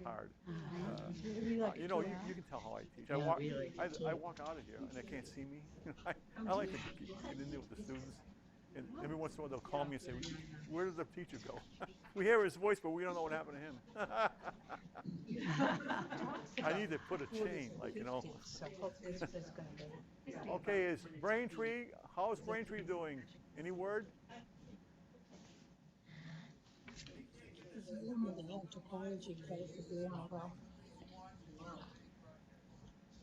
hard. Like You know, you can tell how I teach. I walk out of here and they can't see me. I like to get in there with the students. And every once in a while they'll call me and say, "Where did the teacher go?" We hear his voice, but we don't know what happened to him. I need to put a chain, like, you know. Okay, is Braintree, how's Braintree doing? Any word?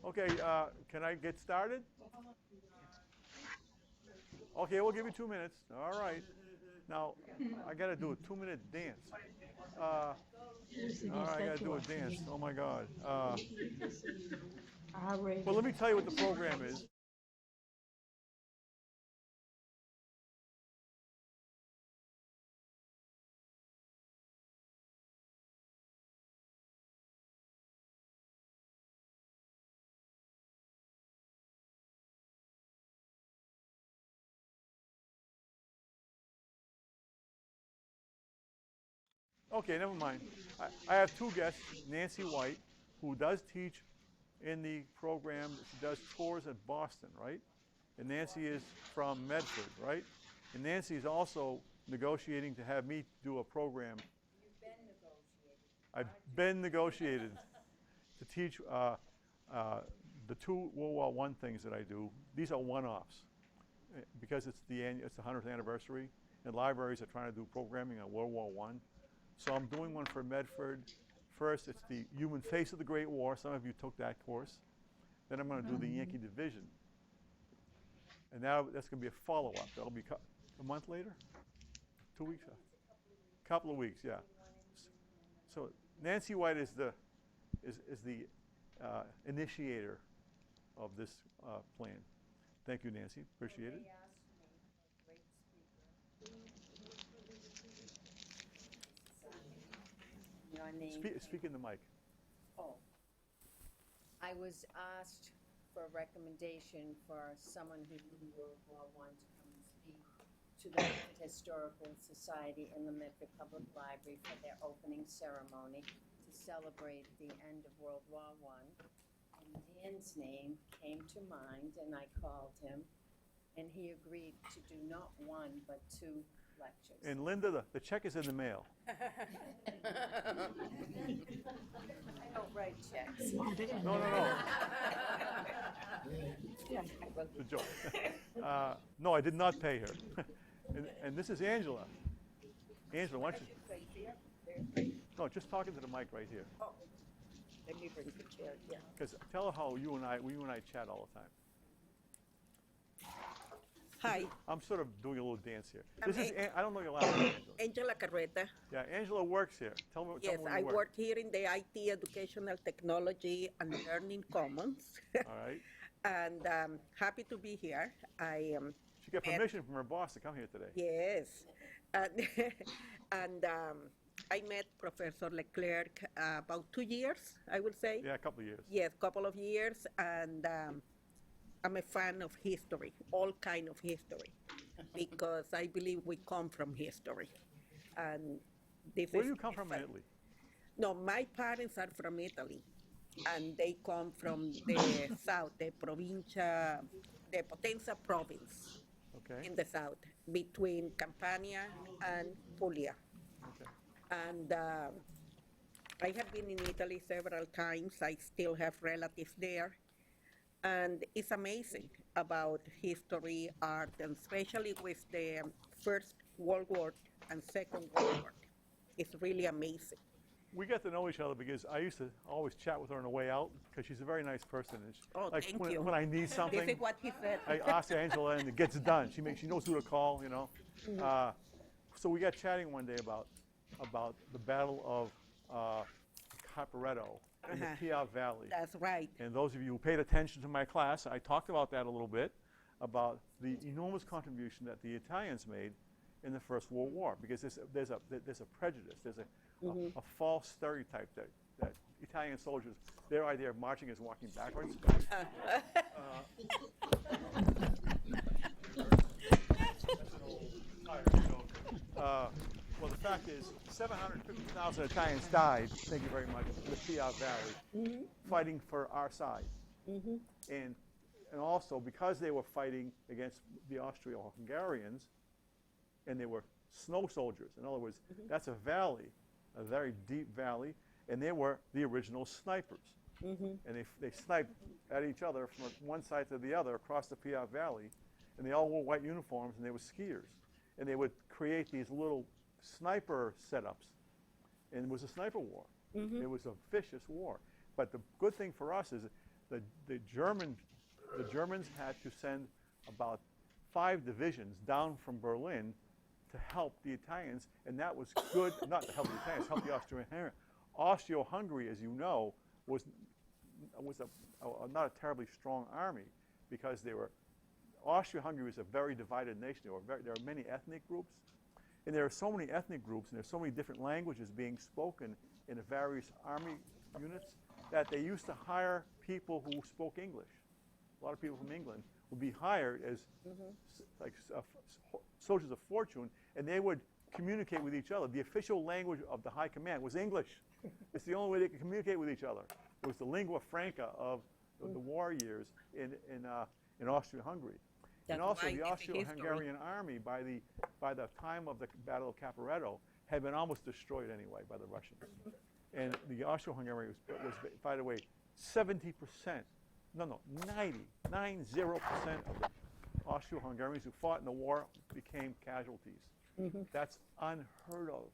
Okay, can I get started? Okay, we'll give you 2 minutes. All right. Now, I got to do a 2-minute dance. All right, I got to do a dance. Oh my God. Well, let me tell you what the program is. Okay, never mind. I have two guests, Nancy White, who does teach in the program. She does tours at Boston, right? And Nancy is from Medford, right? And Nancy is also negotiating to have me do a program. I've been negotiated to teach the two World War I things that I do. These are one-offs because it's the 100th anniversary, and libraries are trying to do programming on World War I. So I'm doing one for Medford. First, it's the human face of the Great War. Some of you took that course. Then I'm going to do the Yankee Division. And now that's going to be a follow-up. That'll be a month later? 2 weeks? A couple of weeks, yeah. So Nancy White is the initiator of this plan. Thank you, Nancy. Appreciate it. Your name. Speak in the mic. Oh. I was asked for a recommendation for someone who did World War I to come and speak to the Medford Historical Society in the Medford Public Library for their opening ceremony to celebrate the end of World War I. And Dan's name came to mind, and I called him, and he agreed to do not one but 2 lectures. And Linda, the check is in the mail. I don't write checks. No. It's a joke. No, I did not pay her. And this is Angela. Angela, why don't you? No, just talking to the mic right here. Oh, let me bring the chair. Yeah. Because tell her how you and I chat all the time. Hi, I'm sort of doing a little dance here. This is I don't know your last name, Angela. Angela Carreta. Yeah, Angela works here. Tell me Yes, where I you work here in the IT Educational Technology and Learning Commons. All right. And happy to be here. She got permission from her boss to come here today. Yes. And I met Professor Leclerc about 2 years, I would say. Yeah, a couple of years. Yes, couple of years. And I'm a fan of history, all kind of history, because I believe we come from history. And this Where is do you come from in Italy? No, my parents are from Italy, and they come from the south, the Potenza province Okay. in the south, between Campania and Puglia. Okay. And I have been in Italy several times. I still have relatives there. And it's amazing about history, art, and especially with the First World War and Second World War. It's really amazing. We got to know each other because I used to always chat with her on the way out because she's a very nice person. And Oh, like thank when, you. when I need something, This is what he said. I ask Angela and it gets done. She knows who to call, you know. So we got chatting one day about the Battle of Caporetto in the Piave Valley. That's right. And those of you who paid attention to my class, I talked about that a little bit, about the enormous contribution that the Italians made in the First World War, because there's a prejudice, there's a false stereotype that Italian soldiers, their idea of marching is walking backwards. Well, the fact is, 750,000 Italians died, thank you very much, in the Piave Valley, fighting for our side. And also, because they were fighting against the Austro-Hungarians, and they were snow soldiers. In other words, that's a valley, a very deep valley, and they were the original snipers. And they sniped at each other from one side to the other across the Piave Valley, and they all wore white uniforms, and they were skiers. And they would create these little sniper setups, and it was a sniper war. It was a vicious war. But the good thing for us is that the Germans had to send about 5 divisions down from Berlin to help the Italians, and that was good, not to help the Italians, help the Austro-Hungarians. Austro-Hungary, as you know, was not a terribly strong army, because Austria-Hungary was a very divided nation. There are many ethnic groups, and there are so many ethnic groups, and there's so many different languages being spoken in the various army units, that they used to hire people who spoke English. A lot of people from England would be hired as soldiers of fortune, and they would communicate with each other. The official language of the high command was English. It's the only way they could communicate with each other. It was the lingua franca of the war years in Austria-Hungary. And also, the Austro-Hungarian army, by the time of the Battle of Caporetto, had been almost destroyed anyway by the Russians. And the Austro-Hungary was, by the way, 90% of the Austro-Hungarians who fought in the war became casualties. That's unheard of.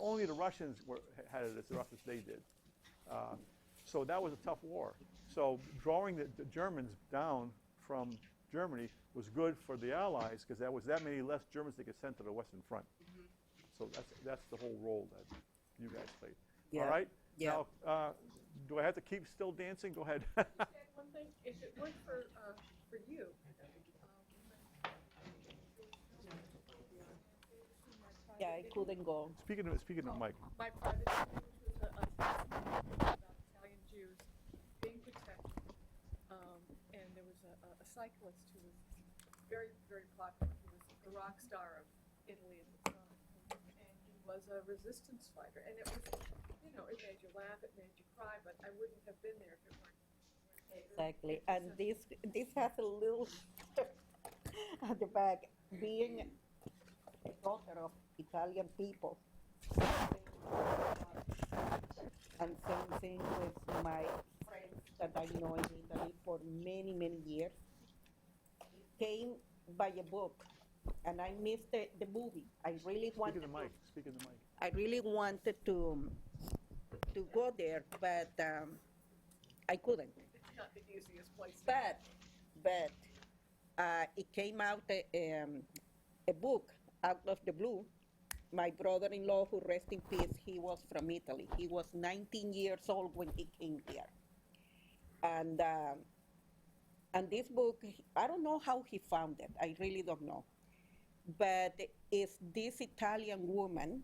Only the Russians had it as rough as they did. So that was a tough war. So drawing the Germans down from Germany was good for the Allies, because there was that many less Germans they could send to the Western Front. So that's the whole role that you guys played. Yeah. All right? Yeah. Now, do I have to keep still dancing? Go ahead. One thing, if it weren't for you, Yeah, I couldn't go. Speaking of Mike. my private school was about Italian Jews being protected, and there was a cyclist who was very, very popular. He was the rock star of Italy at the time, and he was a resistance fighter. And it was, it made you laugh, it made you cry, but I wouldn't have been there if it weren't. Exactly, and this has a little at the back, being a daughter of Italian people, and same thing with my friends that I know in Italy for many, many years. It came by a book, and I missed the movie. I really wanted Speak in the mic. I really wanted to go there, but I couldn't. It's not the easiest place. But it came out a book out of the blue. My brother-in-law, who rest in peace, he was from Italy. He was 19 years old when he came here. And this book, I don't know how he found it. I really don't know. But it's this Italian woman,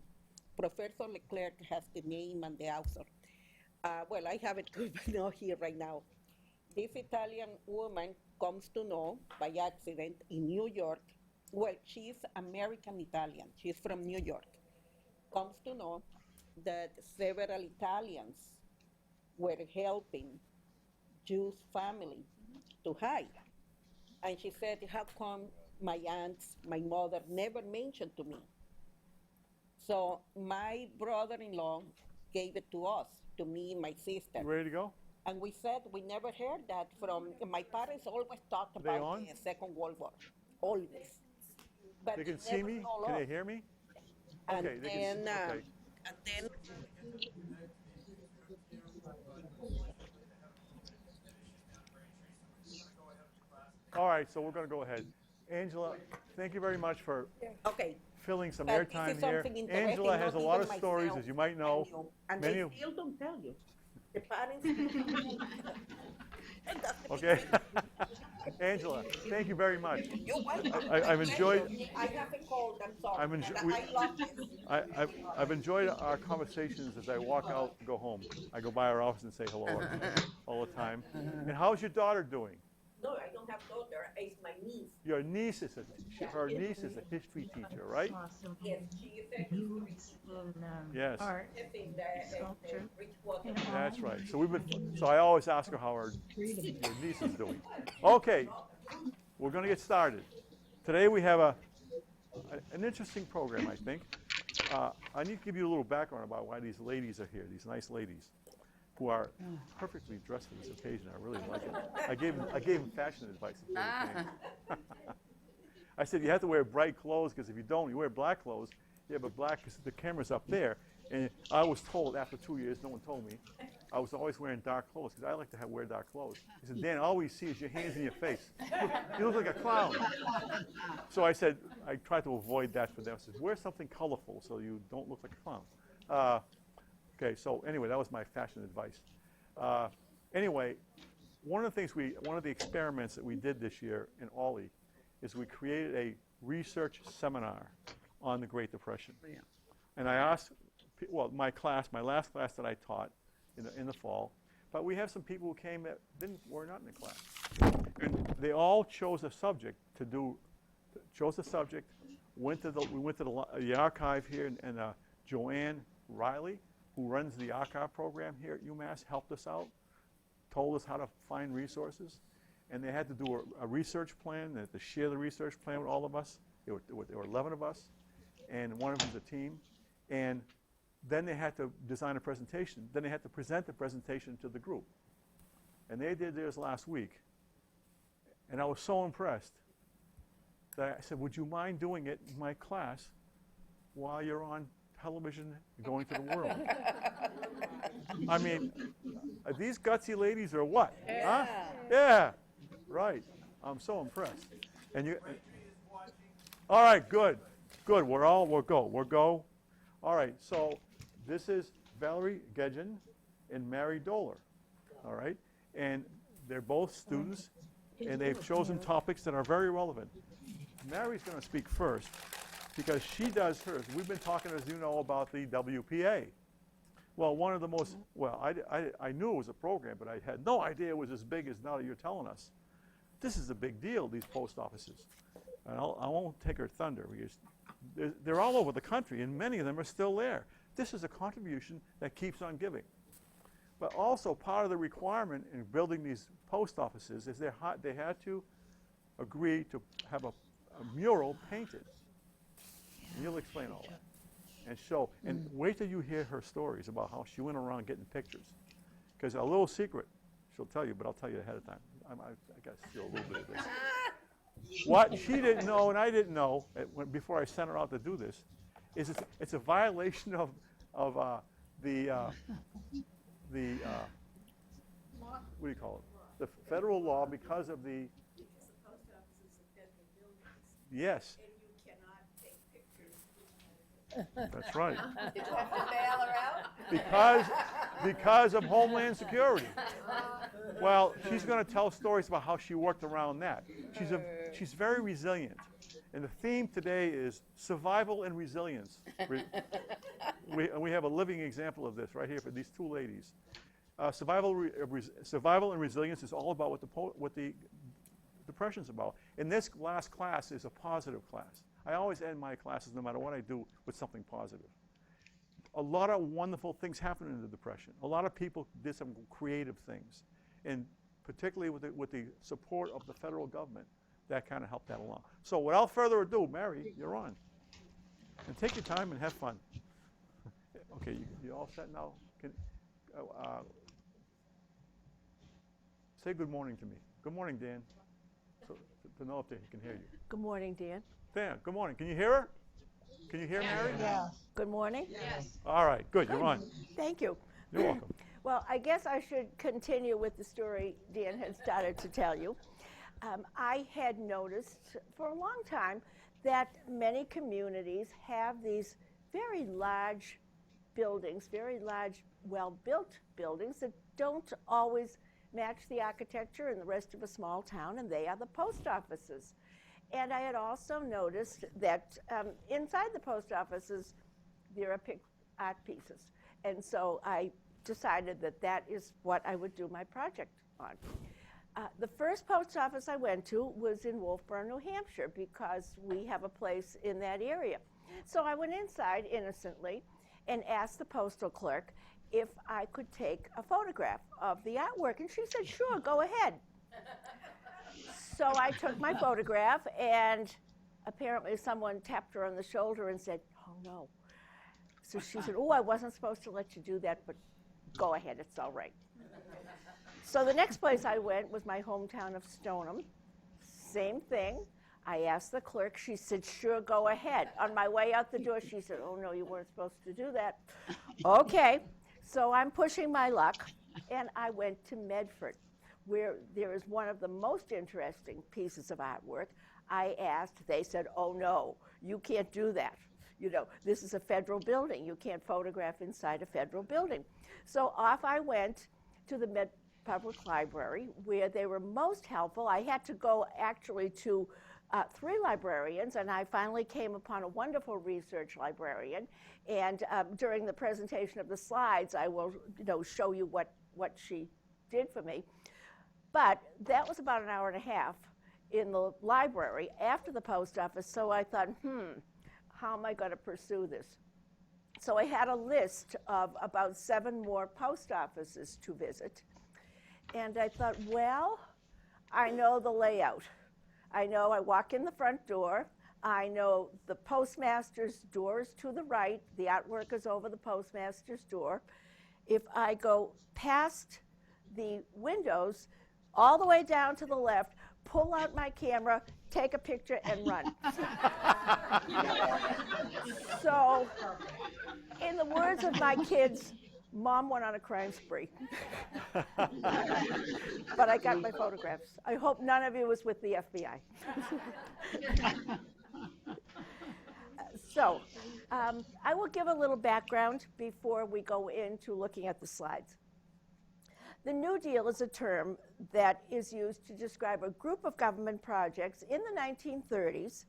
Professor Leclerc has the name and the author. Well, I have it not here right now. This Italian woman comes to know by accident in New York. Well, she's American Italian. She's from New York. Comes to know that several Italians were helping Jews' family to hide. And she said, how come my aunts, my mother never mentioned to me? So my brother-in-law gave it to us, to me and my sister. You ready to go? And we said we never heard that from, my parents always talked Are they about on? the Second World War, always. But They can they see never me? follow Can they up. hear me? And Okay, they then, can see. Okay. and then All right, so we're going to go ahead. Angela, thank you very much for okay. filling some But this airtime is here. something interesting, Angela has a not lot even of stories, myself as you might know. And Many they of- still don't tell you. The parents. And that's the Okay. big thing. Angela, thank you very much. You're welcome. I've enjoyed. I have a cold, I'm sorry. I've but I love this. I've enjoyed our conversations as I walk out and go home. I go by our office and say hello all the time. And how's your daughter doing? No, I don't have daughter. It's my niece. Your niece is her niece is a history teacher, right? Awesome. Yes, she is a history Views teacher. in Yes. art, In the sculpture. Bridgewater. Yeah. That's right. So I always ask her how her Freedom. your niece is doing. Okay, we're going to get started. Today we have an interesting program, I think. I need to give you a little background about why these ladies are here, these nice ladies, who are perfectly dressed for this occasion. I really like it. I gave them fashion advice before they came. I said you have to wear bright clothes because if you don't, you wear black clothes. Yeah, but black because the camera's up there. And I was told after 2 years, no one told me, I was always wearing dark clothes because I like to wear dark clothes. He said, Dan, all we see is your hands and your face. You look like a clown. So I said, I tried to avoid that for them. I said, wear something colorful so you don't look like a clown. Okay, so anyway, that was my fashion advice. Anyway, one of the experiments that we did this year in OLLI is we created a research seminar on the Great Depression. Yeah. And I asked, well, my last class that I taught in the fall, but we have some people who came that were not in the class. And they all chose a subject we went to the archive here, and Joanne Riley, who runs the archive program here at UMass, helped us out, told us how to find resources, and they had to do a research plan. They had to share the research plan with all of us. There were 11 of us, and one of them was a team, and then they had to design a presentation. Then they had to present the presentation to the group, and they did theirs last week, and I was so impressed that I said, would you mind doing it in my class while you're on television going to the world? I mean, are these gutsy ladies or what? Yeah. Huh? Yeah, right. I'm so impressed. And you. All right, good. We'll go. All right, so this is Valerie Gedgen and Mary Doler. All right, and they're both students, and they've chosen topics that are very relevant. Mary's going to speak first because she does hers. We've been talking, as you know, about the WPA. Well, one of the most, I knew it was a program, but I had no idea it was as big as now that you're telling us. This is a big deal, these post offices. And I won't take her thunder because they're all over the country, and many of them are still there. This is a contribution that keeps on giving. But also part of the requirement in building these post offices is they had to agree to have a mural painted. And you'll explain all that. And wait till you hear her stories about how she went around getting pictures. Because a little secret, she'll tell you, but I'll tell you ahead of time. I got to steal a little bit of this. What she didn't know, and I didn't know before I sent her out to do this, is it's a violation of the what do you call it? The federal law because of the. Because the post office is a federal building. Yes. And you cannot take pictures. That's right. Did you have to bail her out? Because of Homeland Security. Well, she's going to tell stories about how she worked around that. She's very resilient. And the theme today is survival and resilience. We have a living example of this right here for these two ladies. Survival and resilience is all about what the Depression's about. And this last class is a positive class. I always end my classes, no matter what I do, with something positive. A lot of wonderful things happened in the Depression. A lot of people did some creative things. And particularly with the support of the federal government, that kind of helped that along. So without further ado, Mary, you're on. And take your time and have fun. Okay, you all set now? Say good morning to me. Good morning, Dan. So, to know if they can hear you. Good morning, Dan. Dan, good morning. Can you hear her? Can you hear Mary? Yeah. Good morning. Yes. All right, good. You're on. Thank you. You're welcome. Well, I guess I should continue with the story Dan had started to tell you. I had noticed for a long time that many communities have these very large buildings, very large, well-built buildings that don't always match the architecture in the rest of a small town, and they are the post offices. And I had also noticed that inside the post offices, there are art pieces. And so I decided that that is what I would do my project on. The first post office I went to was in Wolfboro, New Hampshire, because we have a place in that area. So I went inside innocently and asked the postal clerk if I could take a photograph of the artwork. And she said, sure, go ahead. So I took my photograph, and apparently someone tapped her on the shoulder and said, oh, no. So she said, oh, I wasn't supposed to let you do that, but go ahead, it's all right. So the next place I went was my hometown of Stoneham. Same thing. I asked the clerk. She said, sure, go ahead. On my way out the door, she said, oh, no, you weren't supposed to do that. Okay. So I'm pushing my luck, and I went to Medford, where there is one of the most interesting pieces of artwork. I asked. They said, oh, no, you can't do that. You know, this is a federal building. You can't photograph inside a federal building. So off I went to the Med Public Library, where they were most helpful. I had to go actually to 3 librarians, and I finally came upon a wonderful research librarian. And during the presentation of the slides, I will, show you what she did for me. But that was about an hour and a half in the library after the post office, so I thought, how am I going to pursue this? So I had a list of about 7 more post offices to visit. And I thought, well, I know the layout. I know I walk in the front door. I know the postmaster's door is to the right. The artwork is over the postmaster's door. If I go past the windows, all the way down to the left, pull out my camera, take a picture, and run. So, in the words of my kids, Mom went on a crime spree. But I got my photographs. I hope none of you was with the FBI. So, I will give a little background before we go into looking at the slides. The New Deal is a term that is used to describe a group of government projects in the 1930s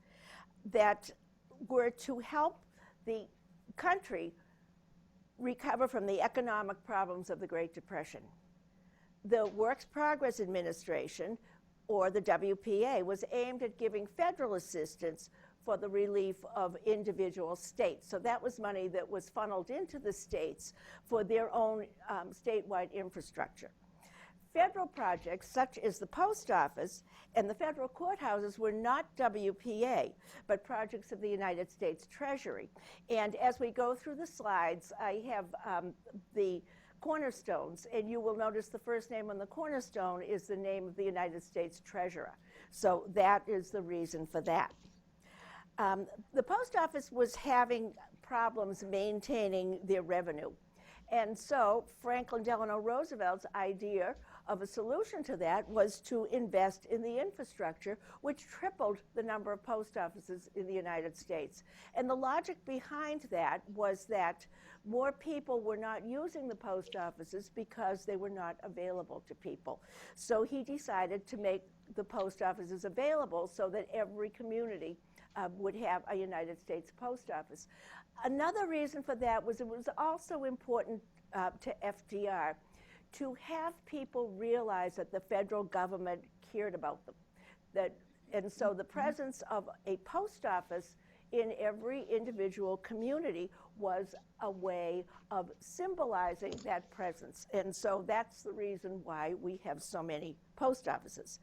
that were to help the country recover from the economic problems of the Great Depression. The Works Progress Administration, or the WPA, was aimed at giving federal assistance for the relief of individual states. So that was money that was funneled into the states for their own statewide infrastructure. Federal projects such as the post office and the federal courthouses were not WPA, but projects of the United States Treasury. And as we go through the slides, I have the cornerstones, and you will notice the first name on the cornerstone is the name of the United States Treasurer. So that is the reason for that. The post office was having problems maintaining their revenue. And so Franklin Delano Roosevelt's idea of a solution to that was to invest in the infrastructure, which tripled the number of post offices in the United States. And the logic behind that was that more people were not using the post offices because they were not available to people. So he decided to make the post offices available so that every community would have a United States post office. Another reason for that was it was also important to FDR to have people realize that the federal government cared about them. And so the presence of a post office in every individual community was a way of symbolizing that presence. And so that's the reason why we have so many post offices.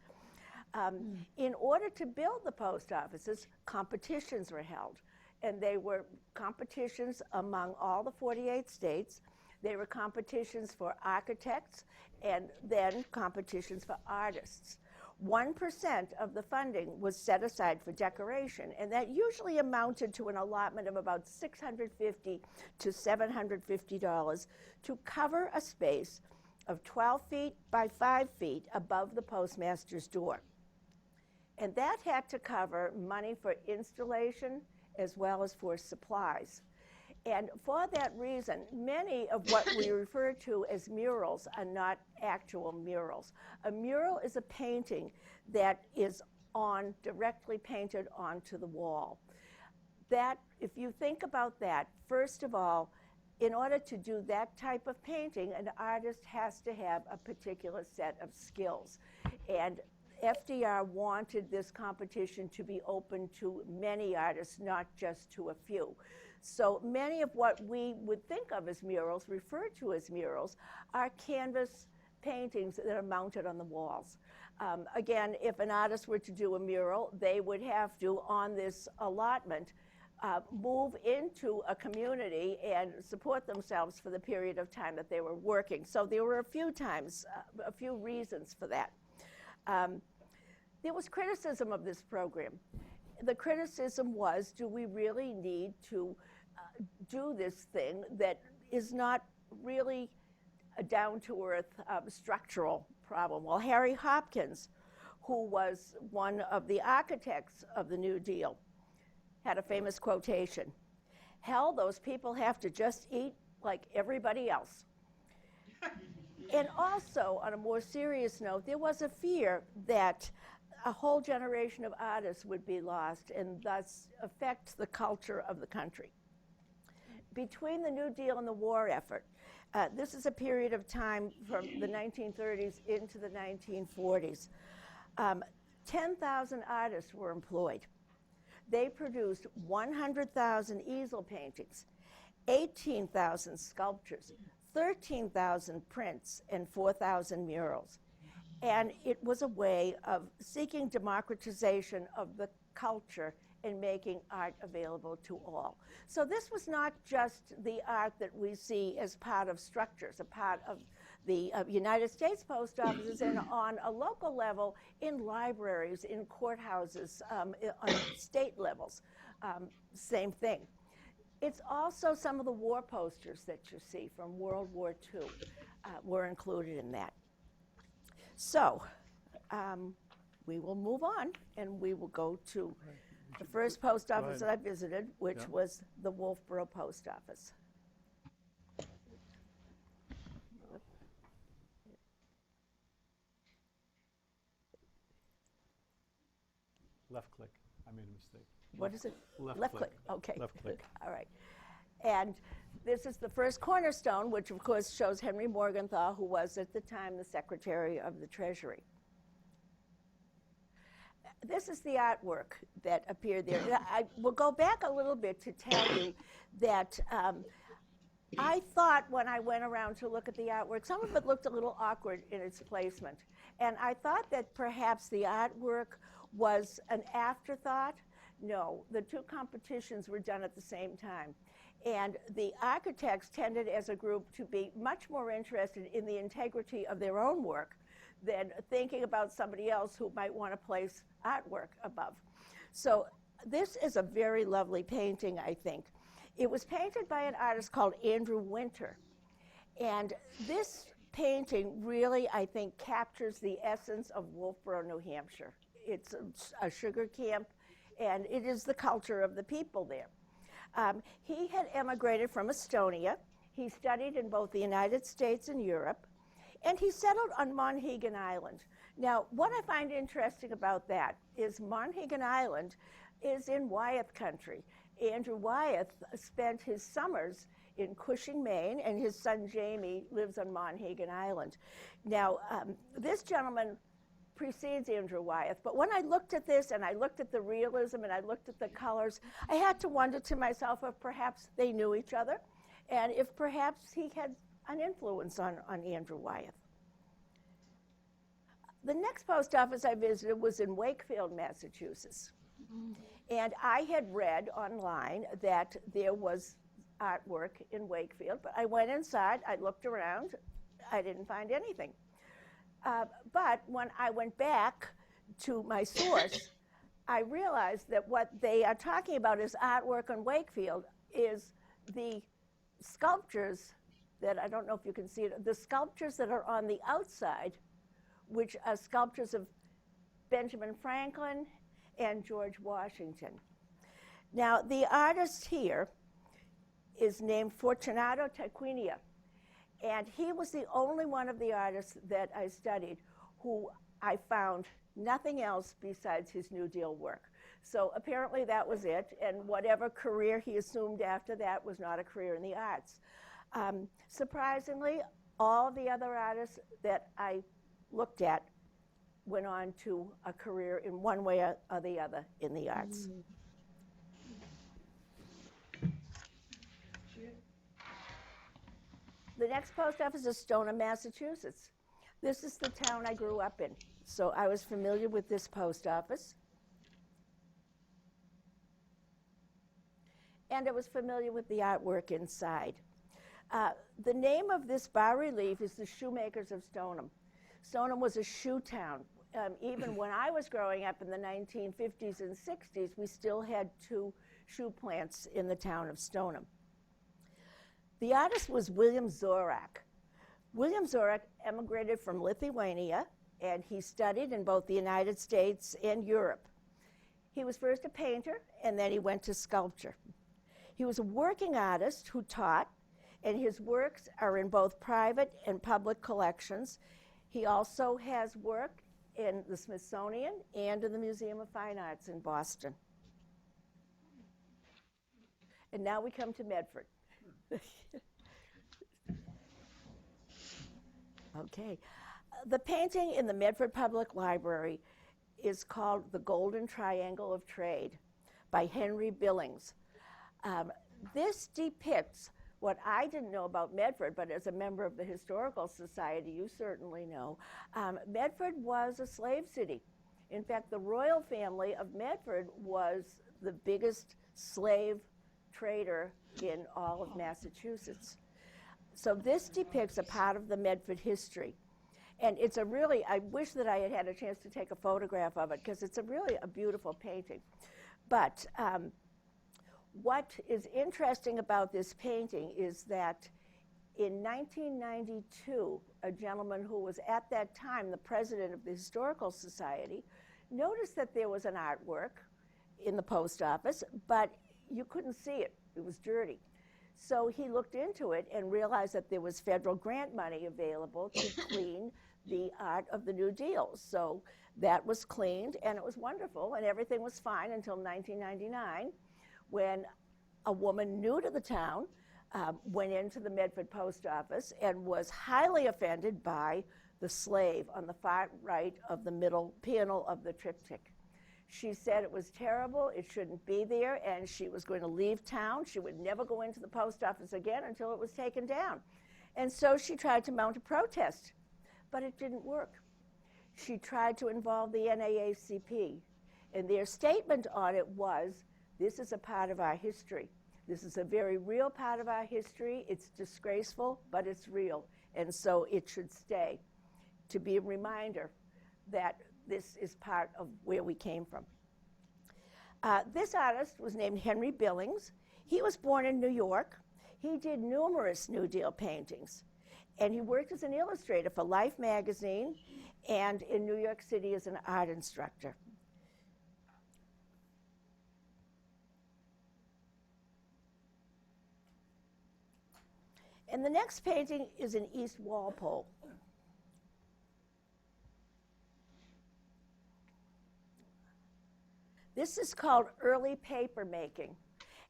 In order to build the post offices, competitions were held. And they were competitions among all the 48 states. They were competitions for architects and then competitions for artists. 1% of the funding was set aside for decoration, and that usually amounted to an allotment of about $650 to $750 to cover a space of 12 feet by 5 feet above the postmaster's door. And that had to cover money for installation as well as for supplies. And for that reason, many of what we refer to as murals are not actual murals. A mural is a painting that is directly painted onto the wall. That, if you think about that, first of all, in order to do that type of painting, an artist has to have a particular set of skills. And FDR wanted this competition to be open to many artists, not just to a few. So many of what we would think of as murals, referred to as murals, are canvas paintings that are mounted on the walls. Again, if an artist were to do a mural, they would have to, on this allotment, move into a community and support themselves for the period of time that they were working. So there were a few reasons for that. There was criticism of this program. The criticism was, do we really need to do this thing that is not really a down-to-earth structural problem? Well, Harry Hopkins, who was one of the architects of the New Deal, had a famous quotation: "Hell, those people have to just eat like everybody else." And also, on a more serious note, there was a fear that a whole generation of artists would be lost and thus affect the culture of the country. Between the New Deal and the war effort, this is a period of time from the 1930s into the 1940s. 10,000 artists were employed. They produced 100,000 easel paintings, 18,000 sculptures, 13,000 prints, and 4,000 murals. And it was a way of seeking democratization of the culture and making art available to all. So this was not just the art that we see as part of structures, a part of the United States post offices, and on a local level, in libraries, in courthouses, on state levels, same thing. It's also some of the war posters that you see from World War II were included in that. So we will move on, and we will go to the first post office that I visited, which was the Wolfboro Post Office. Left click. I made a mistake. What is it? Left click. Okay. Left click. All right. And this is the first cornerstone, which of course shows Henry Morgenthau, who was at the time the Secretary of the Treasury. This is the artwork that appeared there. I will go back a little bit to tell you that I thought when I went around to look at the artwork, some of it looked a little awkward in its placement. And I thought that perhaps the artwork was an afterthought. No, the two competitions were done at the same time. And the architects tended as a group to be much more interested in the integrity of their own work than thinking about somebody else who might want to place artwork above. So this is a very lovely painting, I think. It was painted by an artist called Andrew Winter. And this painting really, I think, captures the essence of Wolfboro, New Hampshire. It's a sugar camp, and it is the culture of the people there. He had emigrated from Estonia. He studied in both the United States and Europe, and he settled on Monhegan Island. Now, what I find interesting about that is Monhegan Island is in Wyeth country. Andrew Wyeth spent his summers in Cushing, Maine, and his son Jamie lives on Monhegan Island. Now, this gentleman precedes Andrew Wyeth, but when I looked at this and I looked at the realism and I looked at the colors, I had to wonder to myself if perhaps they knew each other and if perhaps he had an influence on Andrew Wyeth. The next post office I visited was in Wakefield, Massachusetts. And I had read online that there was artwork in Wakefield, but I went inside, I looked around, I didn't find anything. But when I went back to my source, I realized that what they are talking about as artwork on Wakefield is the sculptures that, I don't know if you can see it, the sculptures that are on the outside, which are sculptures of Benjamin Franklin and George Washington. Now, the artist here is named Fortunato Tarquinio. And he was the only one of the artists that I studied who I found nothing else besides his New Deal work. So apparently that was it, and whatever career he assumed after that was not a career in the arts. Surprisingly, all the other artists that I looked at went on to a career in one way or the other in the arts. The next post office is Stoneham, Massachusetts. This is the town I grew up in, so I was familiar with this post office. And I was familiar with the artwork inside. The name of this bas-relief is the Shoemakers of Stoneham. Stoneham was a shoe town. Even when I was growing up in the 1950s and 60s, we still had 2 shoe plants in the town of Stoneham. The artist was William Zorak. William Zorak emigrated from Lithuania, and he studied in both the United States and Europe. He was first a painter, and then he went to sculpture. He was a working artist who taught, and his works are in both private and public collections. He also has work in the Smithsonian and in the Museum of Fine Arts in Boston. And now we come to Medford. Okay. The painting in the Medford Public Library is called The Golden Triangle of Trade by Henry Billings. This depicts what I didn't know about Medford, but as a member of the Historical Society, you certainly know. Medford was a slave city. In fact, the royal family of Medford was the biggest slave trader in all of Massachusetts. So this depicts a part of the Medford history. And it's a really, I wish that I had had a chance to take a photograph of it, because it's really a beautiful painting. But what is interesting about this painting is that in 1992, a gentleman who was at that time the president of the Historical Society noticed that there was an artwork in the post office, but you couldn't see it. It was dirty. So he looked into it and realized that there was federal grant money available to clean the art of the New Deal. So that was cleaned, and it was wonderful, and everything was fine until 1999, when a woman new to the town went into the Medford post office and was highly offended by the slave on the far right of the middle panel of the triptych. She said it was terrible, it shouldn't be there, and she was going to leave town. She would never go into the post office again until it was taken down. And so she tried to mount a protest, but it didn't work. She tried to involve the NAACP, and their statement on it was, this is a part of our history. This is a very real part of our history. It's disgraceful, but it's real, and so it should stay, to be a reminder that this is part of where we came from. This artist was named Henry Billings. He was born in New York. He did numerous New Deal paintings, and he worked as an illustrator for Life magazine and in New York City as an art instructor. And the next painting is in East Walpole. This is called early paper making.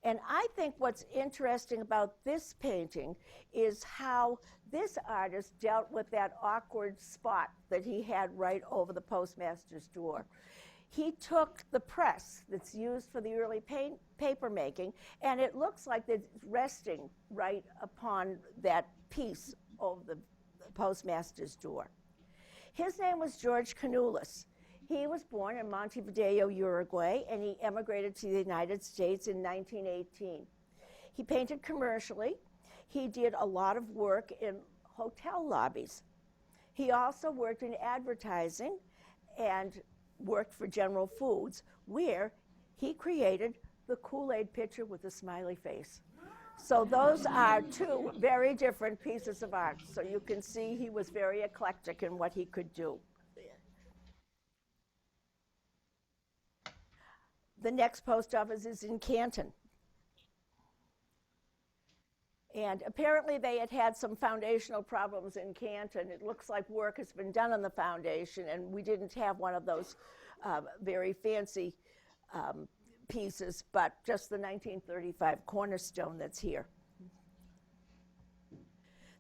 And I think what's interesting about this painting is how this artist dealt with that awkward spot that he had right over the postmaster's door. He took the press that's used for the early paper making, and it looks like it's resting right upon that piece over the postmaster's door. His name was George Canoulis. He was born in Montevideo, Uruguay, and he emigrated to the United States in 1918. He painted commercially. He did a lot of work in hotel lobbies. He also worked in advertising and worked for General Foods, where he created the Kool-Aid pitcher with a smiley face. So those are 2 very different pieces of art. So you can see he was very eclectic in what he could do. The next post office is in Canton. And apparently they had had some foundational problems in Canton. It looks like work has been done on the foundation, and we didn't have one of those very fancy pieces, but just the 1935 cornerstone that's here.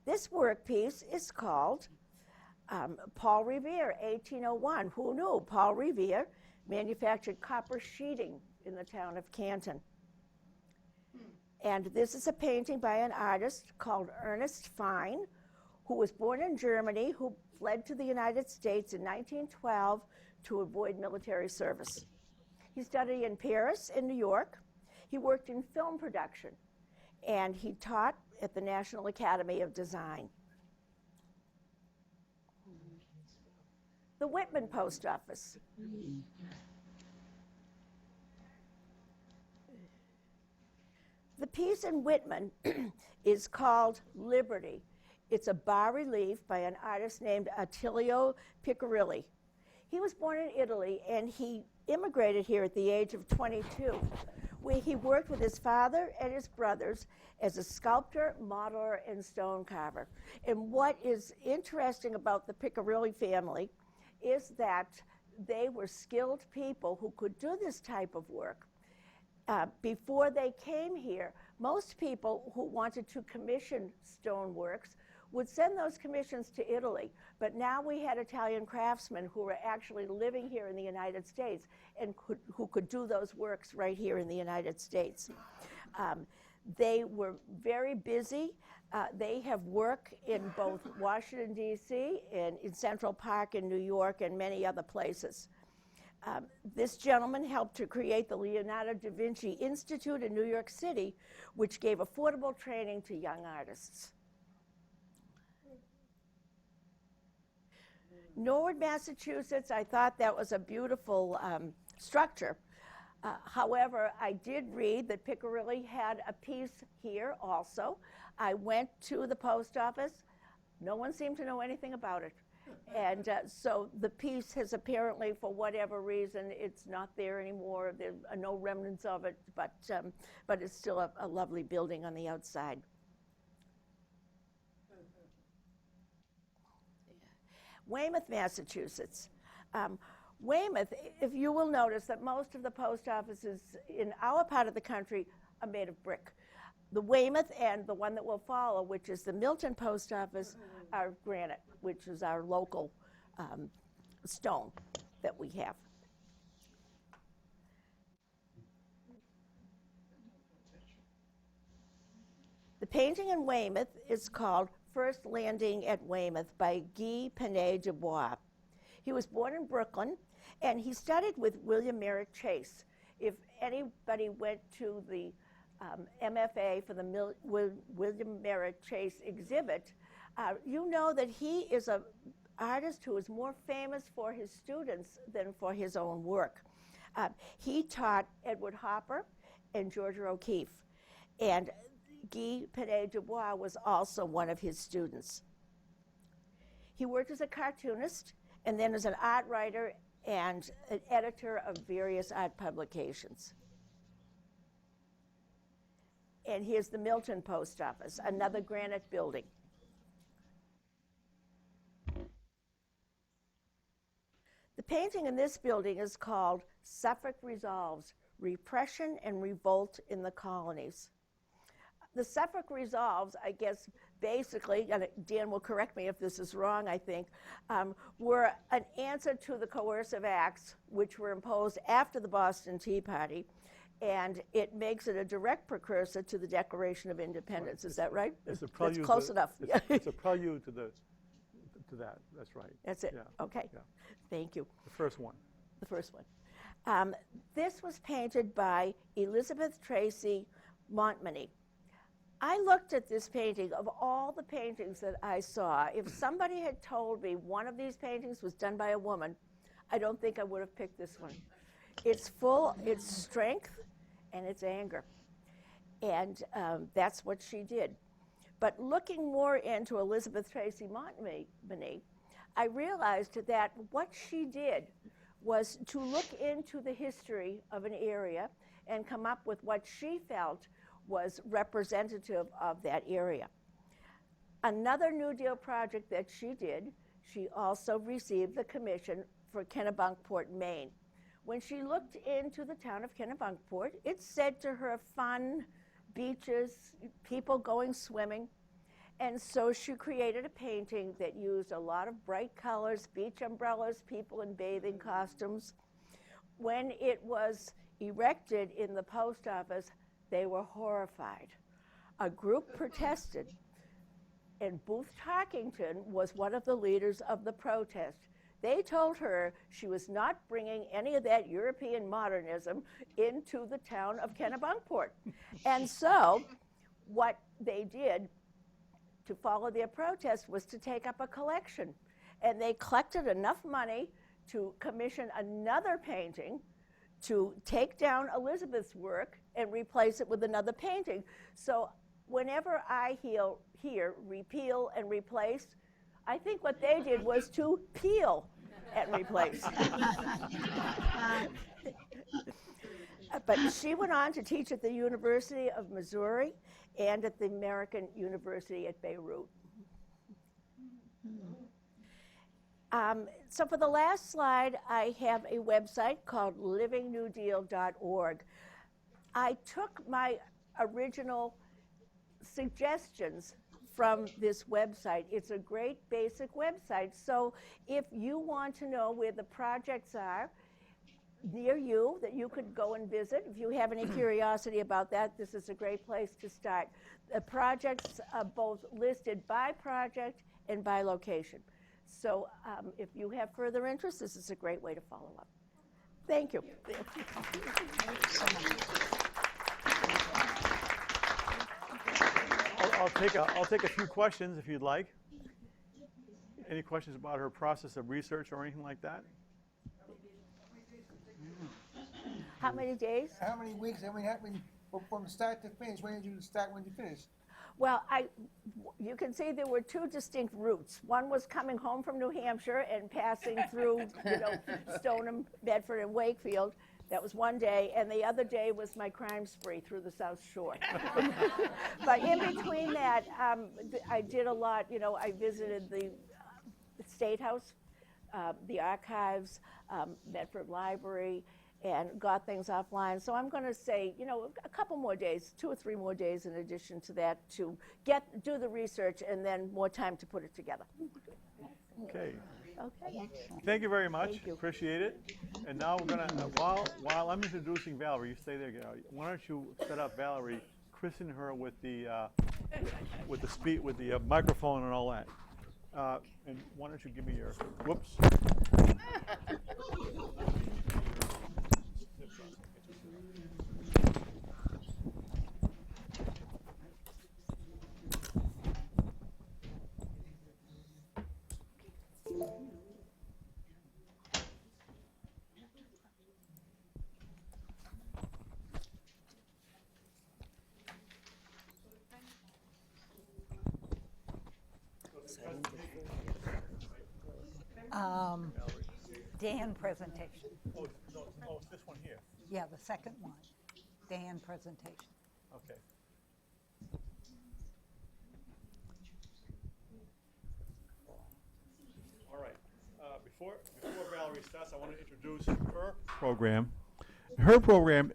This work piece is called Paul Revere, 1801. Who knew? Paul Revere manufactured copper sheeting in the town of Canton. And this is a painting by an artist called Ernest Fine, who was born in Germany, who fled to the United States in 1912 to avoid military service. He studied in Paris and New York. He worked in film production, and he taught at the National Academy of Design. The Whitman Post Office. The piece in Whitman is called Liberty. It's a bas-relief by an artist named Attilio Piccirilli. He was born in Italy, and he immigrated here at the age of 22, where he worked with his father and his brothers as a sculptor, modeler, and stone carver. And what is interesting about the Piccirilli family is that they were skilled people who could do this type of work. Before they came here, most people who wanted to commission stoneworks would send those commissions to Italy. But now we had Italian craftsmen who were actually living here in the United States and who could do those works right here in the United States. They were very busy. They have work in both Washington, D.C., and in Central Park in New York, and many other places. This gentleman helped to create the Leonardo da Vinci Institute in New York City, which gave affordable training to young artists. Norwood, Massachusetts, I thought that was a beautiful structure. However, I did read that Piccirilli had a piece here also. I went to the post office. No one seemed to know anything about it. And so the piece has apparently, for whatever reason, it's not there anymore. There are no remnants of it, but it's still a lovely building on the outside. Weymouth, Massachusetts. Weymouth, if you will notice that most of the post offices in our part of the country are made of brick. The Weymouth and the one that will follow, which is the Milton Post Office, are granite, which is our local stone that we have. The painting in Weymouth is called First Landing at Weymouth by Guy Penet du Bois. He was born in Brooklyn, and he studied with William Merritt Chase. If anybody went to the MFA for the William Merritt Chase exhibit, you know that he is an artist who is more famous for his students than for his own work. He taught Edward Hopper and Georgia O'Keeffe, and Guy Penet du Bois was also one of his students. He worked as a cartoonist and then as an art writer and an editor of various art publications. And here's the Milton Post Office, another granite building. The painting in this building is called Suffolk Resolves, Repression and Revolt in the Colonies. The Suffolk Resolves, I guess, basically, and Dan will correct me if this is wrong, I think, were an answer to the coercive acts which were imposed after the Boston Tea Party, and it makes it a direct precursor to the Declaration of Independence. Right. Is that right? It's a prelude. That's close enough. It's a prelude to that. That's right. That's it. Yeah. Okay. Yeah. Thank you. The first one. The first one. This was painted by Elizabeth Tracy Montminy. I looked at this painting. Of all the paintings that I saw, if somebody had told me one of these paintings was done by a woman, I don't think I would have picked this one. It's full, it's strength, and it's anger. And that's what she did. But looking more into Elizabeth Tracy Montminy, I realized that what she did was to look into the history of an area and come up with what she felt was representative of that area. Another New Deal project that she did, she also received the commission for Kennebunkport, Maine. When she looked into the town of Kennebunkport, it said to her fun, beaches, people going swimming, And so she created a painting that used a lot of bright colors, beach umbrellas, people in bathing costumes. When it was erected in the post office, they were horrified. A group protested, and Booth Tarkington was one of the leaders of the protest. They told her she was not bringing any of that European modernism into the town of Kennebunkport. And so what they did to follow their protest was to take up a collection. And they collected enough money to commission another painting to take down Elizabeth's work and replace it with another painting. So whenever I hear repeal and replace, I think what they did was to peel and replace. But she went on to teach at the University of Missouri and at the American University at Beirut. So for the last slide, I have a website called livingnewdeal.org. I took my original suggestions from this website. It's a great basic website. So if you want to know where the projects are near you that you could go and visit, if you have any curiosity about that, this is a great place to start. The projects are both listed by project and by location. So if you have further interest, this is a great way to follow up. Thank you. I'll take a few questions if you'd like. Any questions about her process of research or anything like that? How many days? How many weeks? I mean, from start to finish. When did you start? When did you finish? Well, you can see there were two distinct routes. One was coming home from New Hampshire and passing through, Stoneham, Bedford, and Wakefield. That was one day, and the other day was my crime spree through the South Shore. But in between that, I did a lot. I visited the State House, the archives, Bedford Library, and got things offline. So I'm going to say, a couple more days, 2 or 3 more days in addition to that to do the research and then more time to put it together. Okay. Okay. Thank you very much. Thank you. Appreciate it. And now we're gonna, while I'm introducing Valerie, you stay there. Why don't you set up Valerie, christen her with the microphone and all that. And why don't you give me your, whoops. Dan presentation. Oh, it's this one here. Yeah, the second one. Dan presentation. Okay. All right. Before Valerie starts, I want to introduce her program. Her program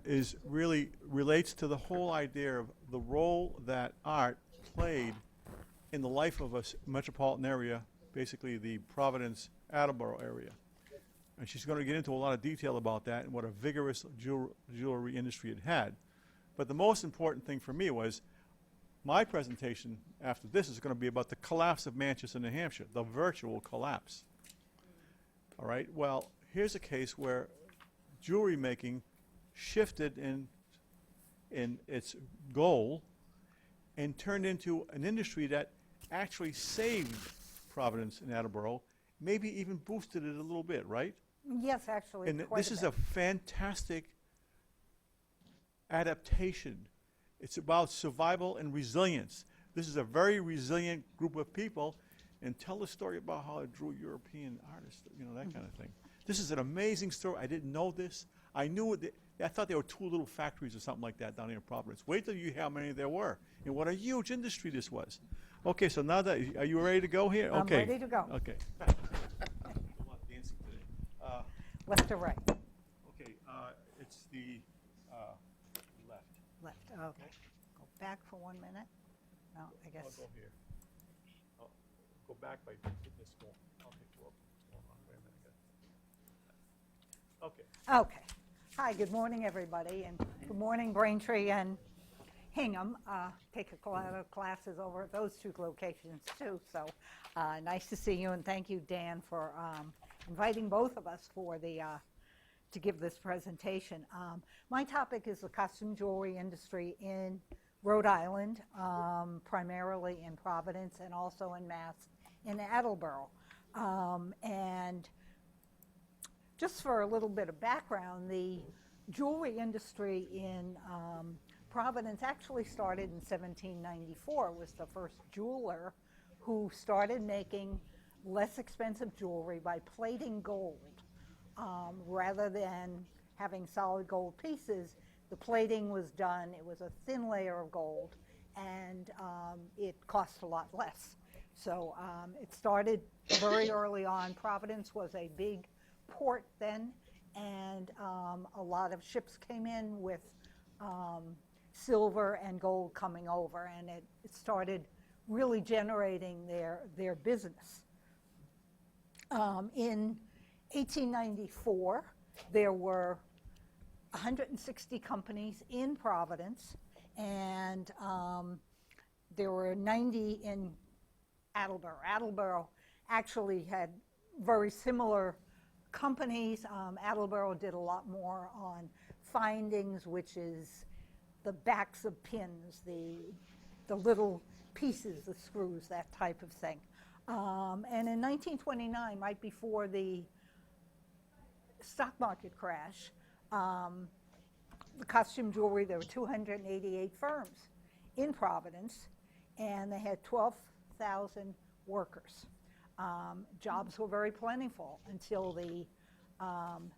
relates to the whole idea of the role that art played in the life of a metropolitan area, basically the Providence, Attleboro area. And she's going to get into a lot of detail about that and what a vigorous jewelry industry it had. But the most important thing for me was my presentation after this is going to be about the collapse of Manchester, New Hampshire, the virtual collapse. All right, well, here's a case where jewelry making shifted in its goal and turned into an industry that actually saved Providence and Attleboro, maybe even boosted it a little bit, right? Yes, actually, And quite this is bit. a fantastic adaptation. It's about survival and resilience. This is a very resilient group of people, and tell the story about how it drew European artists, that kind of thing. This is an amazing story. I didn't know this. I knew it. I thought there were 2 little factories or something like that down here in Providence. Wait till you hear how many there were, and what a huge industry this was. Okay, so now are you ready to go here? I'm Okay. ready to go. Okay. Left to right? Okay, it's the left. Left, okay. Go back for 1 minute. No, I I'll guess, go here. back by hitting this going. I'll take a look what's going on. Wait a minute. Okay. Okay. Hi, good morning, everybody, and good morning, Braintree and Hingham. Take a lot of classes over at those two locations, too, so nice to see you, and thank you, Dan, for inviting both of us for the to give this presentation. My topic is the costume jewelry industry in Rhode Island, primarily in Providence and also in Mass in Attleboro. And just for a little bit of background, the jewelry industry in Providence actually started in 1794. Was the first jeweler who started making less expensive jewelry by plating gold. Rather than having solid gold pieces, the plating was done, it was a thin layer of gold, and it cost a lot less. So it started very early on. Providence was a big port then, and a lot of ships came in with silver and gold coming over, and it started really generating their business. In 1894, there were 160 companies in Providence, and there were 90 in Attleboro. Attleboro actually had very similar companies. Attleboro did a lot more on findings, which is the backs of pins, the little pieces, the screws, that type of thing. And in 1929, right before the stock market crash, the costume jewelry, there were 288 firms in Providence, and they had 12,000 workers. Jobs were very plentiful until the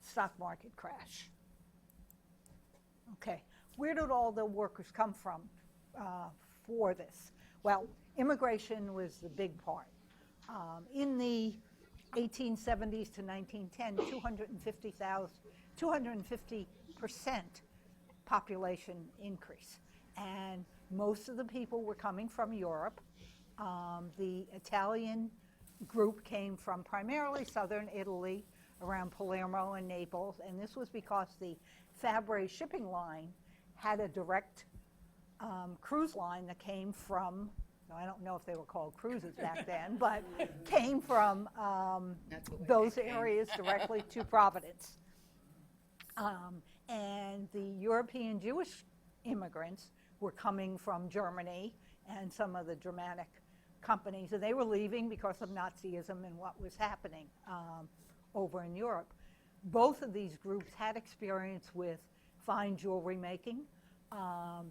stock market crash. Okay, where did all the workers come from for this? Well, immigration was the big part. In the 1870s to 1910, 250% population increase. And most of the people were coming from Europe. The Italian group came from primarily southern Italy, around Palermo and Naples, and this was because the Fabre shipping line had a direct cruise line that came from, I don't know if they were called cruises back then, but came from those areas directly to Providence. And the European Jewish immigrants were coming from Germany and some of the Germanic companies, and they were leaving because of Nazism and what was happening over in Europe. Both of these groups had experience with fine jewelry making.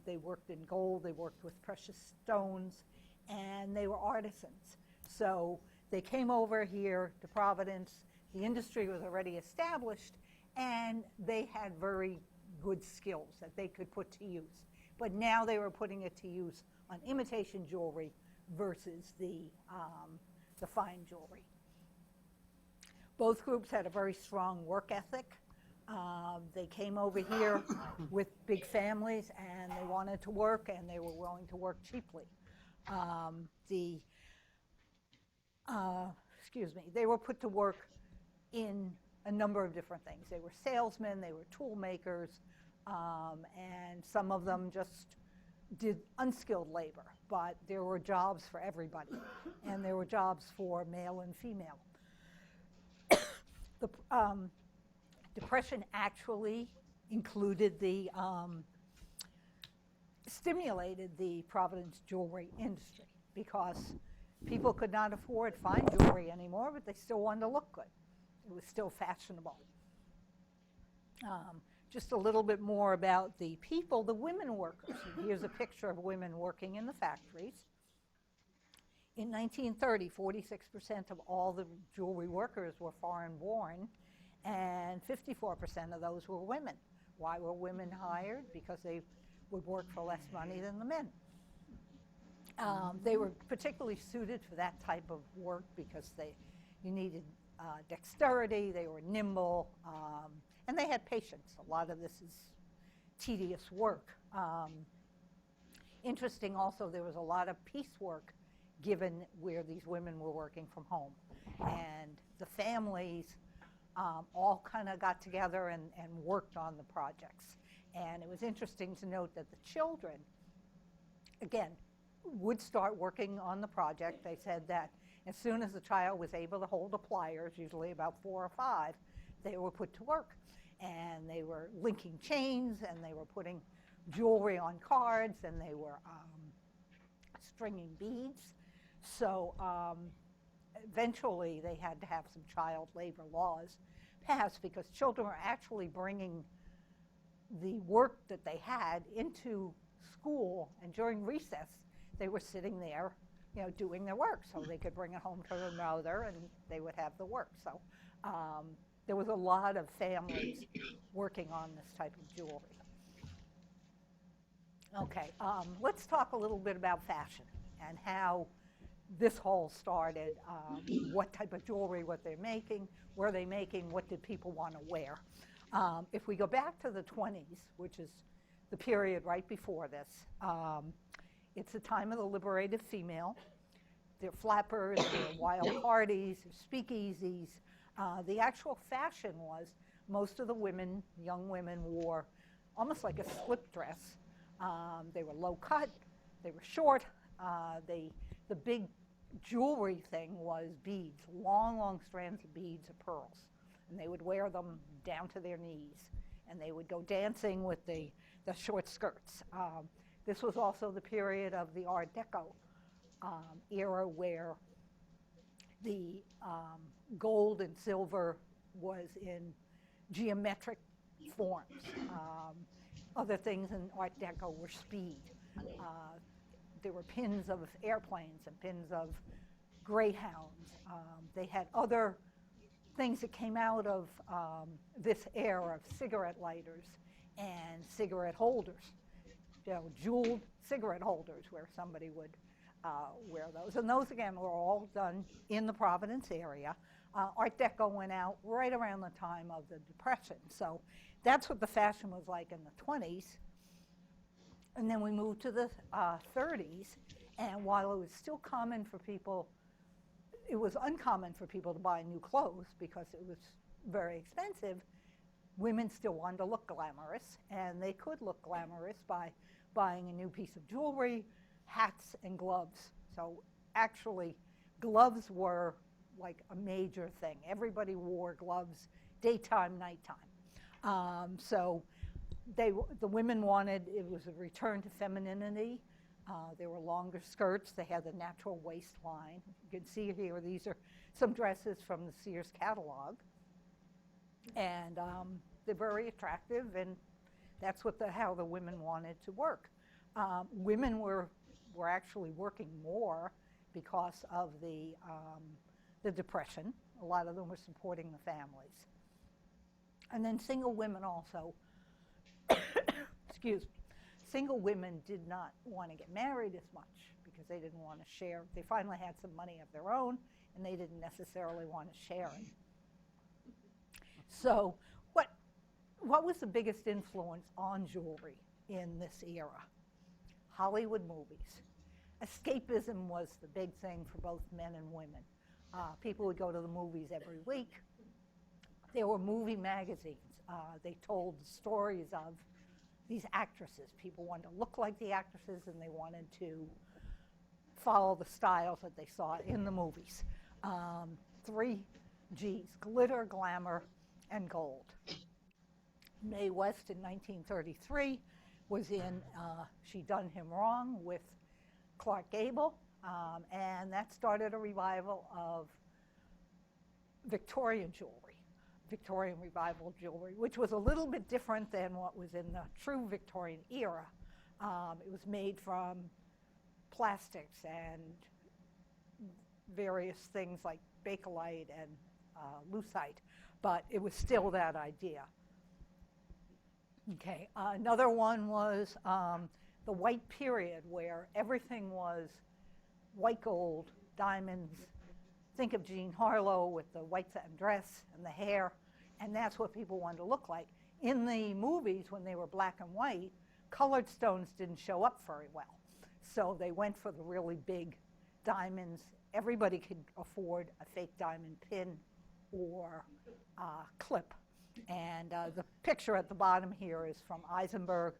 They worked in gold, they worked with precious stones, and they were artisans. So they came over here to Providence. The industry was already established, and they had very good skills that they could put to use. But now they were putting it to use on imitation jewelry versus the fine jewelry. Both groups had a very strong work ethic. They came over here with big families, and they wanted to work, and they were willing to work cheaply. They were put to work in a number of different things. They were salesmen, they were tool makers, and some of them just did unskilled labor, but there were jobs for everybody, and there were jobs for male and female. The Depression actually stimulated the Providence jewelry industry because people could not afford fine jewelry anymore, but they still wanted to look good. It was still fashionable. Just a little bit more about the people, the women workers. Here's a picture of women working in the factories. In 1930, 46% of all the jewelry workers were foreign born, and 54% of those were women. Why were women hired? Because they would work for less money than the men. They were particularly suited for that type of work because you needed dexterity, they were nimble, and they had patience. A lot of this is tedious work. Interesting also, there was a lot of piecework given where these women were working from home. And the families all kind of got together and worked on the projects. And it was interesting to note that the children, again, would start working on the project. They said that as soon as the child was able to hold the pliers, usually about 4 or 5, they were put to work. And they were linking chains, and they were putting jewelry on cards, and they were stringing beads. So eventually they had to have some child labor laws passed because children were actually bringing the work that they had into school, and during recess they were sitting there, you know, doing their work, so they could bring it home to their mother and they would have the work. So there was a lot of families working on this type of jewelry. Okay, let's talk a little bit about fashion and how this whole started, what type of jewelry, what they're making, were they making, what did people want to wear. If we go back to the 20s, which is the period right before this, it's the time of the liberated female. They're flappers, they're wild parties, they're speakeasies. The actual fashion was most of the women, young women, wore almost like a slip dress. They were low cut, they were short. The big jewelry thing was beads, long, long strands of beads of pearls. And they would wear them down to their knees. And they would go dancing with the short skirts. This was also the period of the Art Deco era where the gold and silver was in geometric forms. Other things in Art Deco were speed. There were pins of airplanes and pins of Greyhounds. They had other things that came out of this era of cigarette lighters and cigarette holders, you know, jeweled cigarette holders where somebody would wear those. And those, again, were all done in the Providence area. Art Deco went out right around the time of the Depression. So that's what the fashion was like in the 20s. And then we moved to the 30s, and while it was still common for people, it was uncommon for people to buy new clothes because it was very expensive. Women still wanted to look glamorous, and they could look glamorous by buying a new piece of jewelry, hats, and gloves. So actually, gloves were like a major thing. Everybody wore gloves daytime, nighttime. So the women wanted, it was a return to femininity. There were longer skirts. They had the natural waistline. You can see here, these are some dresses from the Sears catalog. And they're very attractive, and that's what how the women wanted to work. Women were actually working more because of the Depression. A lot of them were supporting the families. And then single women also, excuse me, single women did not want to get married as much because they didn't want to share. They finally had some money of their own, and they didn't necessarily want to share it. So what was the biggest influence on jewelry in this era? Hollywood movies. Escapism was the big thing for both men and women. People would go to the movies every week. There were movie magazines. They told the stories of these actresses. People wanted to look like the actresses, and they wanted to follow the styles that they saw in the movies. 3 Gs, glitter, glamour, and gold. Mae West in 1933 was in She Done Him Wrong with Clark Gable, and that started a revival of Victorian jewelry, Victorian revival jewelry, which was a little bit different than what was in the true Victorian era. It was made from plastics and various things like Bakelite and lucite, but it was still that idea. Okay, another one was the white period, where everything was white gold, diamonds. Think of Jean Harlow with the white satin dress and the hair, and that's what people wanted to look like. In the movies, when they were black and white, colored stones didn't show up very well. So they went for the really big diamonds. Everybody could afford a fake diamond pin or clip. And the picture at the bottom here is from Eisenberg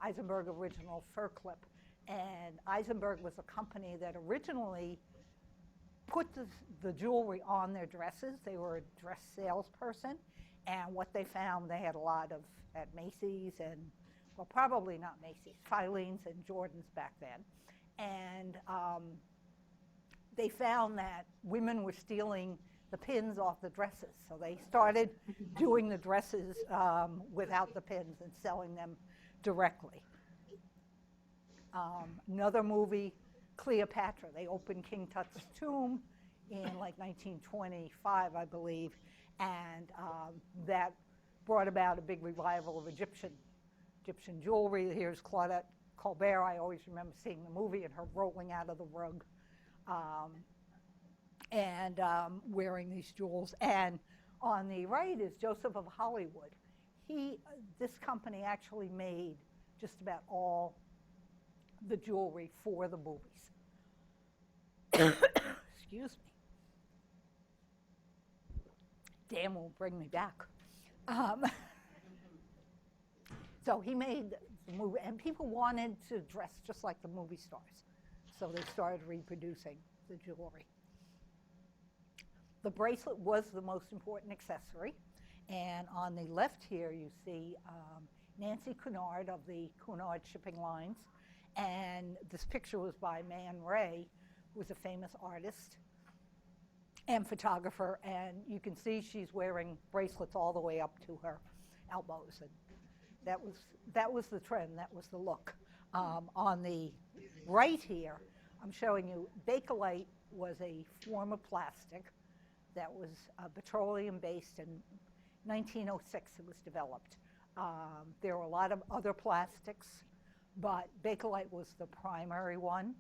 Original Fur Clip. And Eisenberg was a company that originally put the jewelry on their dresses. They were a dress salesperson. And what they found, they had a lot of at Macy's and, well, probably not Macy's, Filene's and Jordan's back then. And they found that women were stealing the pins off the dresses. So they started doing the dresses without the pins and selling them directly. Another movie, Cleopatra. They opened King Tut's tomb in like 1925, I believe, and that brought about a big revival of Egyptian jewelry. Here's Claudette Colbert. I always remember seeing the movie and her rolling out of the rug and wearing these jewels. And on the right is Joseph of Hollywood. This company actually made just about all the jewelry for the movies. Excuse me. Dan will bring me back. So he made the movie, and people wanted to dress just like the movie stars. So they started reproducing the jewelry. The bracelet was the most important accessory. And on the left here, you see Nancy Cunard of the Cunard Shipping Lines. And this picture was by Man Ray, who was a famous artist and photographer. And you can see she's wearing bracelets all the way up to her elbows. And that was the trend, that was the look. On the right here, I'm showing you Bakelite was a form of plastic that was petroleum-based. In 1906 it was developed. There were a lot of other plastics, but Bakelite was the primary one.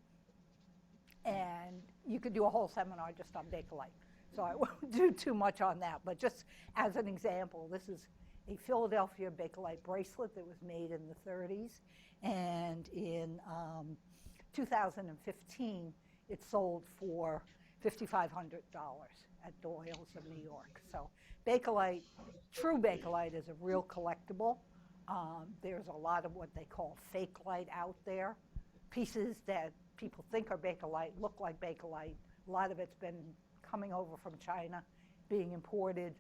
And you could do a whole seminar just on Bakelite. So I won't do too much on that, but just as an example, this is a Philadelphia Bakelite bracelet that was made in the 30s. And in 2015, it sold for $5,500 at Doyle's of New York. So Bakelite, true Bakelite is a real collectible. There's a lot of what they call fake light out there. Pieces that people think are Bakelite, look like Bakelite. A lot of it's been coming over from China, being imported.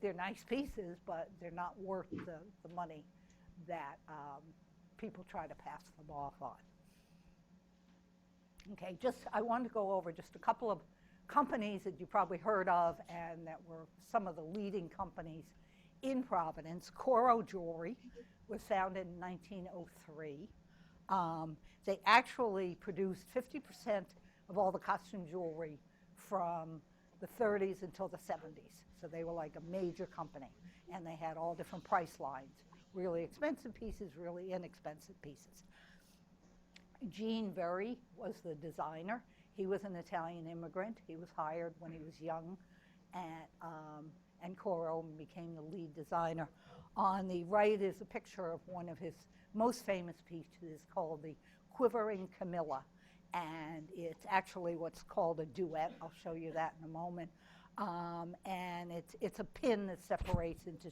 They're nice pieces, but they're not worth the money that people try to pass them off on. Okay, I wanted to go over just a couple of companies that you probably heard of and that were some of the leading companies in Providence. Coro Jewelry was founded in 1903. They actually produced 50% of all the costume jewelry from the 30s until the 70s. So they were like a major company. And they had all different price lines, really expensive pieces, really inexpensive pieces. Jean Very was the designer. He was an Italian immigrant. He was hired when he was young and Coro became the lead designer. On the right is a picture of one of his most famous pieces called the Quivering Camilla. And it's actually what's called a duet. I'll show you that in a moment. And it's a pin that separates into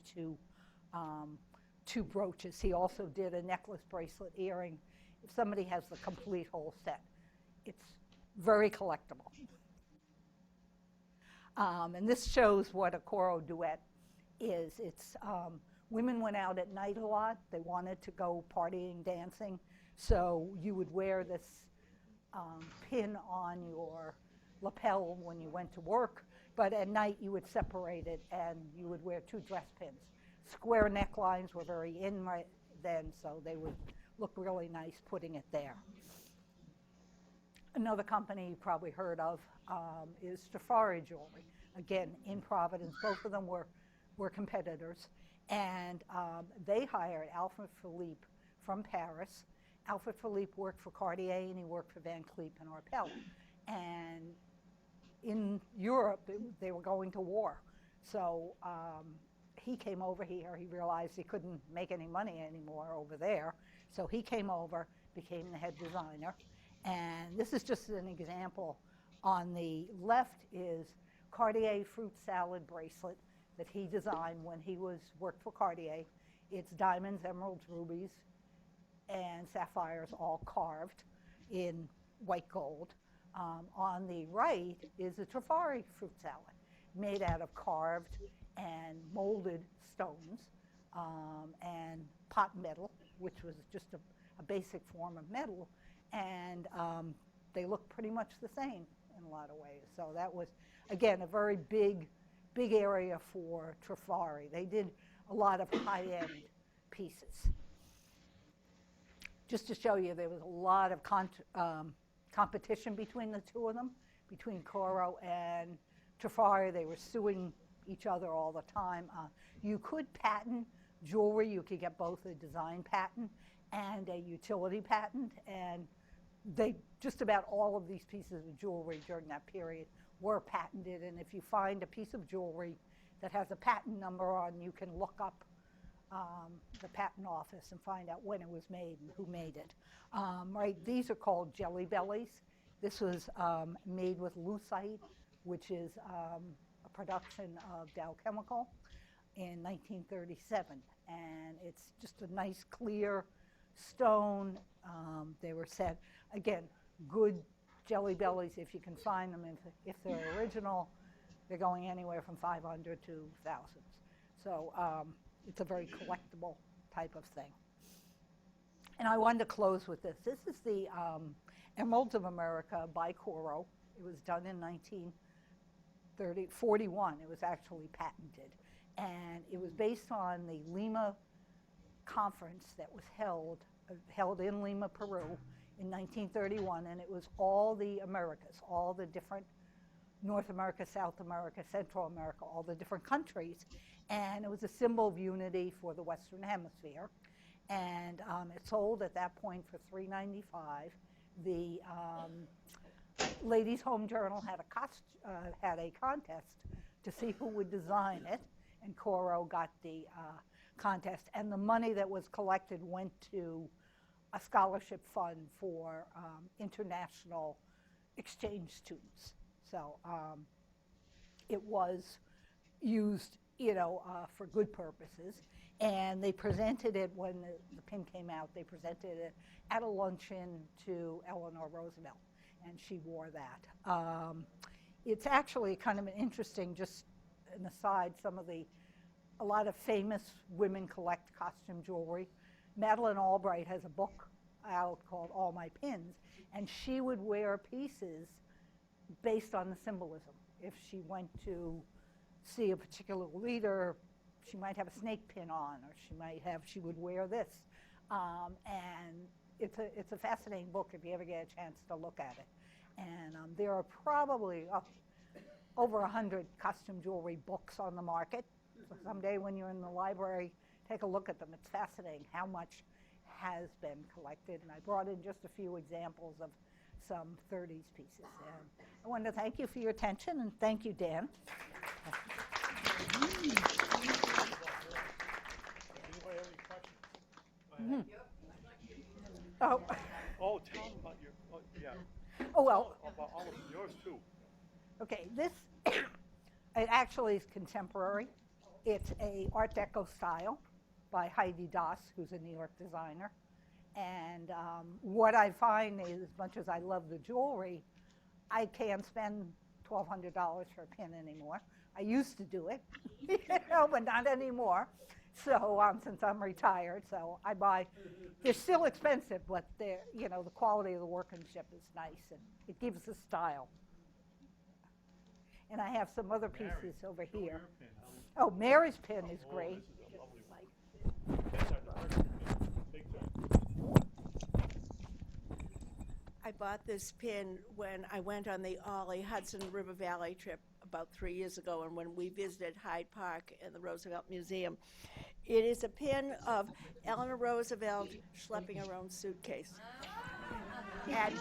two brooches. He also did a necklace, bracelet, earring. If somebody has the complete whole set, it's very collectible. And this shows what a Coro duet is. It's women went out at night a lot. They wanted to go partying, dancing. So you would wear this pin on your lapel when you went to work, but at night you would separate it and you would wear two dress pins. Square necklines were very in right then, so they would look really nice putting it there. Another company you probably heard of is Tafari Jewelry. Again, in Providence, both of them were competitors. And they hired Alfred Philippe from Paris. Alfred Philippe worked for Cartier and he worked for Van Cleef and Arpels. And in Europe, they were going to war. So he came over here. He realized he couldn't make any money anymore over there. So he came over, became the head designer. And this is just an example. On the left is Cartier fruit salad bracelet that he designed when he worked for Cartier. It's diamonds, emeralds, rubies, and sapphires all carved in white gold. On the right is a Trifari fruit salad made out of carved and molded stones and pot metal, which was just a basic form of metal, and they look pretty much the same in a lot of ways. So that was, again, a very big area for Trifari. They did a lot of high-end pieces. Just to show you, there was a lot of competition between the two of them, between Coro and Trifari. They were suing each other all the time. You could patent jewelry. You could get both a design patent and a utility patent, and just about all of these pieces of jewelry during that period were patented. And if you find a piece of jewelry that has a patent number on, you can look up the patent office and find out when it was made and who made it. Right, these are called jelly bellies. This was made with lucite, which is a production of Dow Chemical in 1937. And it's just a nice clear stone. They were set, again, good jelly bellies, if you can find them. If they're original, they're going anywhere from 500 to thousands. So it's a very collectible type of thing. And I wanted to close with this. This is the Emeralds of America by Coro. It was done in 1941. It was actually patented. And it was based on the Lima conference that was held in Lima, Peru in 1931. And it was all the Americas, all the different North America, South America, Central America, all the different countries. And it was a symbol of unity for the Western Hemisphere. And it sold at that point for $3.95. The Ladies' Home Journal had a contest to see who would design it, and Coro got the contest. And the money that was collected went to a scholarship fund for international exchange students. So it was used, for good purposes. And they presented it when the pin came out. They presented it at a luncheon to Eleanor Roosevelt, and she wore that. It's actually kind of an interesting, just an aside, a lot of famous women collect costume jewelry. Madeleine Albright has a book out called All My Pins, and she would wear pieces based on the symbolism. If she went to see a particular leader, she might have a snake pin on, or she would wear this. And it's a fascinating book if you ever get a chance to look at it. And there are probably over 100 costume jewelry books on the market. So someday when you're in the library, take a look at them. It's fascinating how much has been collected. And I brought in just a few examples of some 30s pieces. And I wanted to thank you for your attention, and thank you, Dan. Anybody have any questions? Oh, Oh, tell them about your, yeah. oh well. About all of them, yours too. Okay, this it actually is contemporary. It's a Art Deco style by Heidi Das, who's a New York designer. And what I find is, as much as I love the jewelry, I can't spend $1,200 for a pin anymore. I used to do it, but not anymore. So since I'm retired, so I buy. They're still expensive, but the quality of the workmanship is nice, and it gives a style. And I have some other pieces over here. Oh, Mary's pin is great. This is a lovely one. That's our pin, big time. I bought this pin when I went on the Ollie Hudson River Valley trip about 3 years ago, and when we visited Hyde Park and the Roosevelt Museum. It is a pin of Eleanor Roosevelt schlepping her own suitcase. And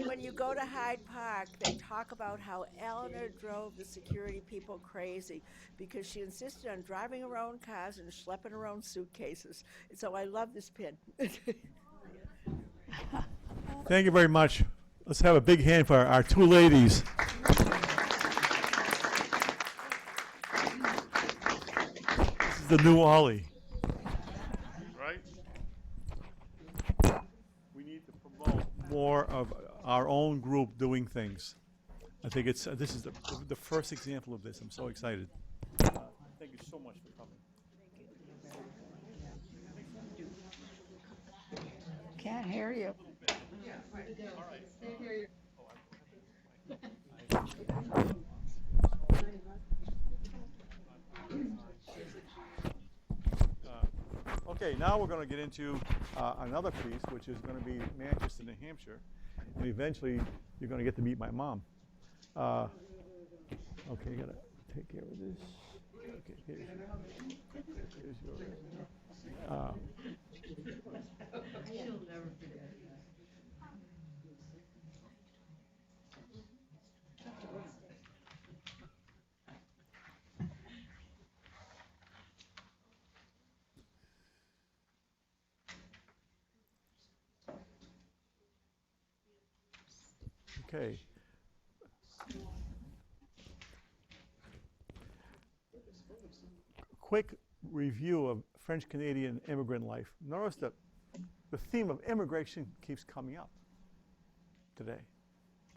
when you go to Hyde Park, they talk about how Eleanor drove the security people crazy because she insisted on driving her own cars and schlepping her own suitcases. And so I love this pin. Thank you very much. Let's have a big hand for our two ladies. This is the new Ollie. Right? We need to promote more of our own group doing things. I think this is the first example of this. I'm so excited. Thank you so much for coming. Can't hear you. Okay, now we're going to get into another piece, which is going to be Manchester, New Hampshire, and eventually you're going to get to meet my mom. Okay, you got to take care of this. Okay, here's your. Okay. Quick review of French-Canadian immigrant life. Notice that the theme of immigration keeps coming up today.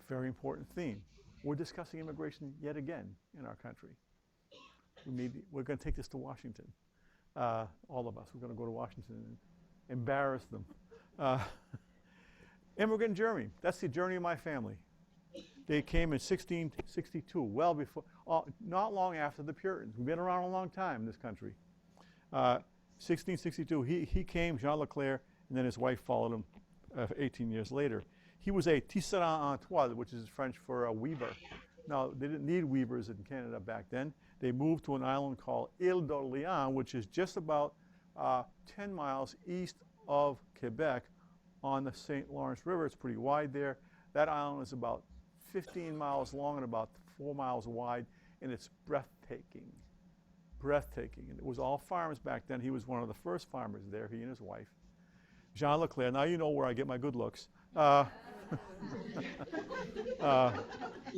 Very important theme. We're discussing immigration yet again in our country. We're going to take this to Washington. All of us. We're going to go to Washington and embarrass them. Immigrant journey. That's the journey of my family. They came in 1662, well before, not long after the Puritans. We've been around a long time in this country. 1662, he came, Jean Leclerc, and then his wife followed him 18 years later. He was a tisserand en toile, which is French for a weaver. Now, they didn't need weavers in Canada back then. They moved to an island called Ile d'Orléans, which is just about 10 miles east of Quebec on the St. Lawrence River. It's pretty wide there. That island is about 15 miles long and about 4 miles wide, and it's breathtaking. Breathtaking. And it was all farms back then. He was one of the first farmers there, he and his wife. Jean Leclerc, now you know where I get my good looks.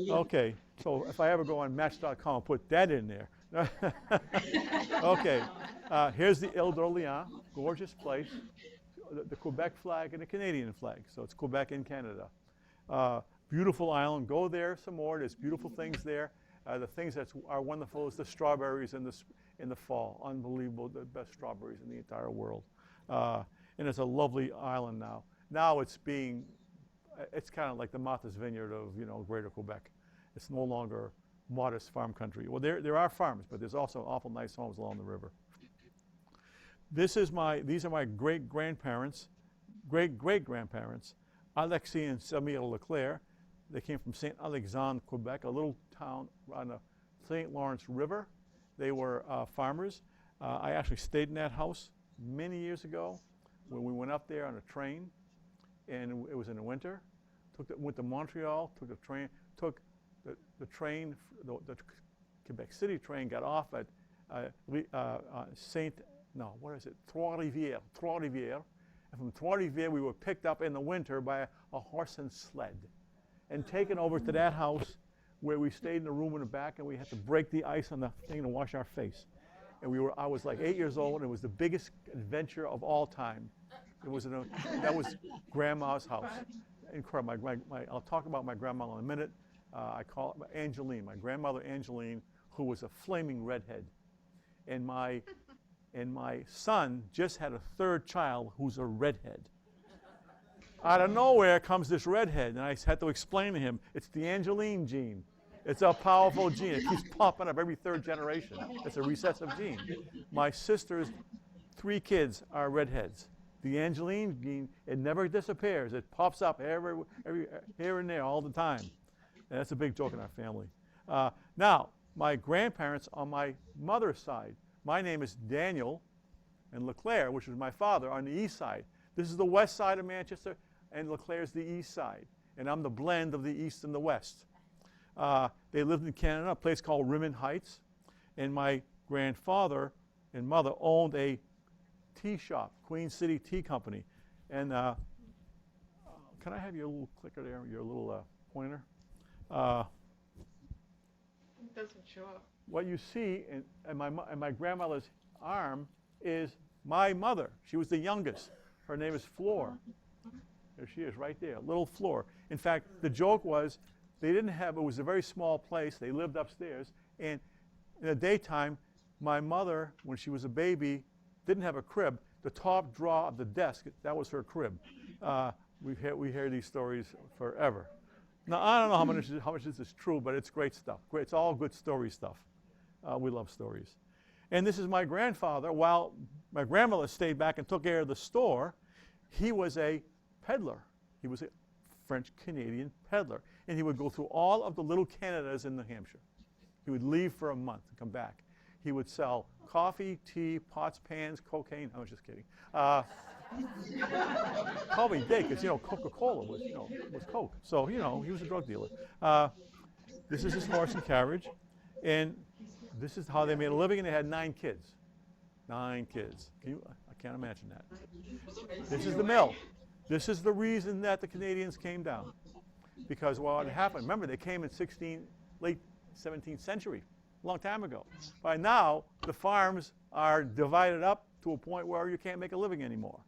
Okay, so if I ever go on Match.com, I'll put that in there. Okay, here's the Ile d'Orléans, gorgeous place. The Quebec flag and the Canadian flag, so it's Quebec in Canada. Beautiful island. Go there some more. There's beautiful things there. The things that are wonderful is the strawberries in the fall. Unbelievable, the best strawberries in the entire world. And it's a lovely island now. Now it's kind of like the Martha's Vineyard of Greater Quebec. It's no longer modest farm country. Well, there are farms, but there's also awful nice homes along the river. These are my great-grandparents, great-great-grandparents, Alexis and Samuel Leclerc. They came from St. Alexandre, Quebec, a little town on the St. Lawrence River. They were farmers. I actually stayed in that house many years ago when we went up there on a train, and it was in the winter. Went to Montreal, took the train, the Quebec City train, got off at Trois-Rivières. And from Trois-Rivières, we were picked up in the winter by a horse and sled and taken over to that house where we stayed in the room in the back, and we had to break the ice on the thing to wash our face. And I was like 8 years old, and it was the biggest adventure of all time. That was Grandma's house. Incredible. I'll talk about my grandma in a minute. I call it Angeline, my grandmother Angeline, who was a flaming redhead. And my son just had a third child who's a redhead. Out of nowhere comes this redhead, and I had to explain to him, it's the Angeline gene. It's a powerful gene. It keeps popping up every third generation. It's a recessive gene. My sister's 3 kids are redheads. The Angeline gene, it never disappears. It pops up every here and there all the time. And that's a big joke in our family. Now, my grandparents on my mother's side, my name is Daniel and Leclerc, which was my father, on the east side. This is the west side of Manchester, and Leclerc's the east side. And I'm the blend of the east and the west. They lived in Canada, a place called Rimmon Heights. And my grandfather and mother owned a tea shop, Queen City Tea Company. And kind can I have your little clicker there, your little pointer? It doesn't show up. What you see in my grandmother's arm is my mother. She was the youngest. Her name is Flor. There she is right there, little Flor. In fact, the joke was they didn't have, it was a very small place. They lived upstairs. And in the daytime, my mother, when she was a baby, didn't have a crib. The top drawer of the desk, that was her crib. We hear these stories forever. Now, I don't know how much this is true, but it's great stuff. Great, it's all good story stuff. We love stories. And this is my grandfather. While my grandmother stayed back and took care of the store, he was a peddler. He was a French-Canadian peddler. And he would go through all of the little Canadas in New Hampshire. He would leave for a month and come back. He would sell coffee, tea, pots, pans, cocaine. I was just kidding. Probably did, because, Coca-Cola was, was Coke. So, he was a drug dealer. This is his horse and carriage. And this is how they made a living, and they had 9 kids. 9 kids. I can't imagine that. This is the mill. This is the reason that the Canadians came down. Because what happened, remember, they came in late 17th century, a long time ago. By now, the farms are divided up to a point where you can't make a living anymore.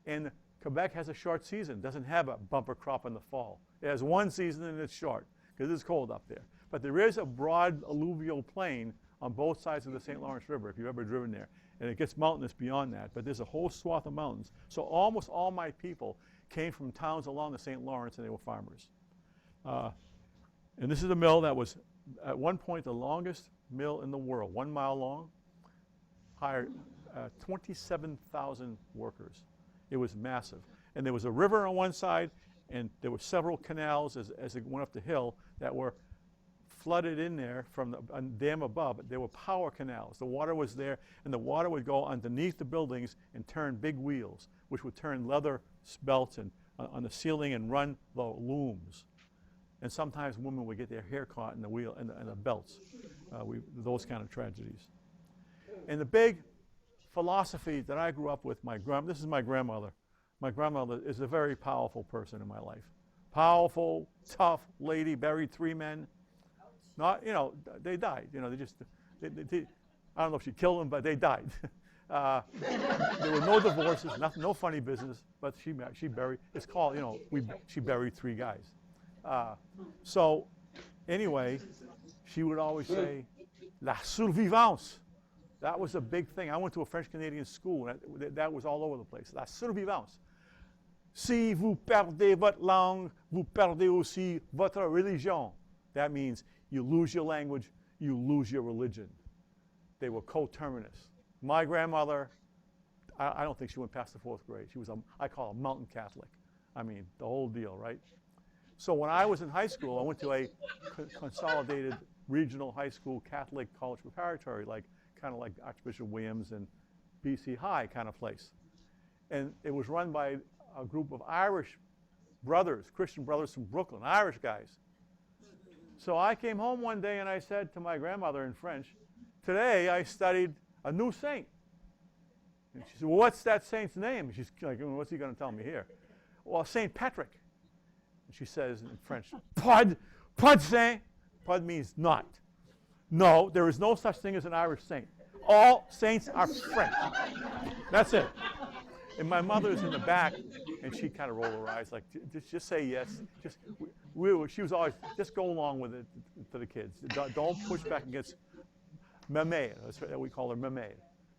And Quebec has a short season, doesn't have a bumper crop in the fall. It has one season and it's short, because it's cold up there. But there is a broad alluvial plain on both sides of the St. Lawrence River, if you've ever driven there. And it gets mountainous beyond that, but there's a whole swath of mountains. So almost all my people came from towns along the St. Lawrence, and they were farmers. And this is a mill that was, at one point, the longest mill in the world, 1 mile long, hired 27,000 workers. It was massive. And there was a river on one side, and there were several canals as it went up the hill that were flooded in there from the dam above. There were power canals. The water was there, and the water would go underneath the buildings and turn big wheels, which would turn leather belts on the ceiling and run the looms. And sometimes women would get their hair caught in the wheel and the belts. Those kind of tragedies. And the big philosophy that I grew up with, this is my grandmother. My grandmother is a very powerful person in my life. Powerful, tough lady, buried 3 men. Not, they died. They I don't know if she killed them, but they died. There were no divorces, no funny business, but she buried, it's called, she buried 3 guys. So anyway, she would always say, la survivance. That was a big thing. I went to a French-Canadian school, and that was all over the place. La survivance. Si vous perdez votre langue, vous perdez aussi votre religion. That means you lose your language, you lose your religion. They were coterminous. My grandmother, I don't think she went past the 4th grade. She was, I call her a mountain Catholic. I mean, the whole deal, right? So when I was in high school, I went to a consolidated regional high school Catholic college preparatory, kind of like Archbishop Williams and BC High kind of place. And it was run by a group of Irish brothers, Christian brothers from Brooklyn, Irish guys. So I came home one day and I said to my grandmother in French, today I studied a new saint. And she said, well, what's that saint's name? She's like, what's he going to tell me here? Well, Saint Patrick. And she says in French, Pod saint. Pod means not. No, there is no such thing as an Irish saint. All saints are French. That's it. And my mother's in the back, and she kind of rolled her eyes, like, just say yes. She was always, just go along with it to the kids. Don't push back against Mamée. That's what we call her, Mamée,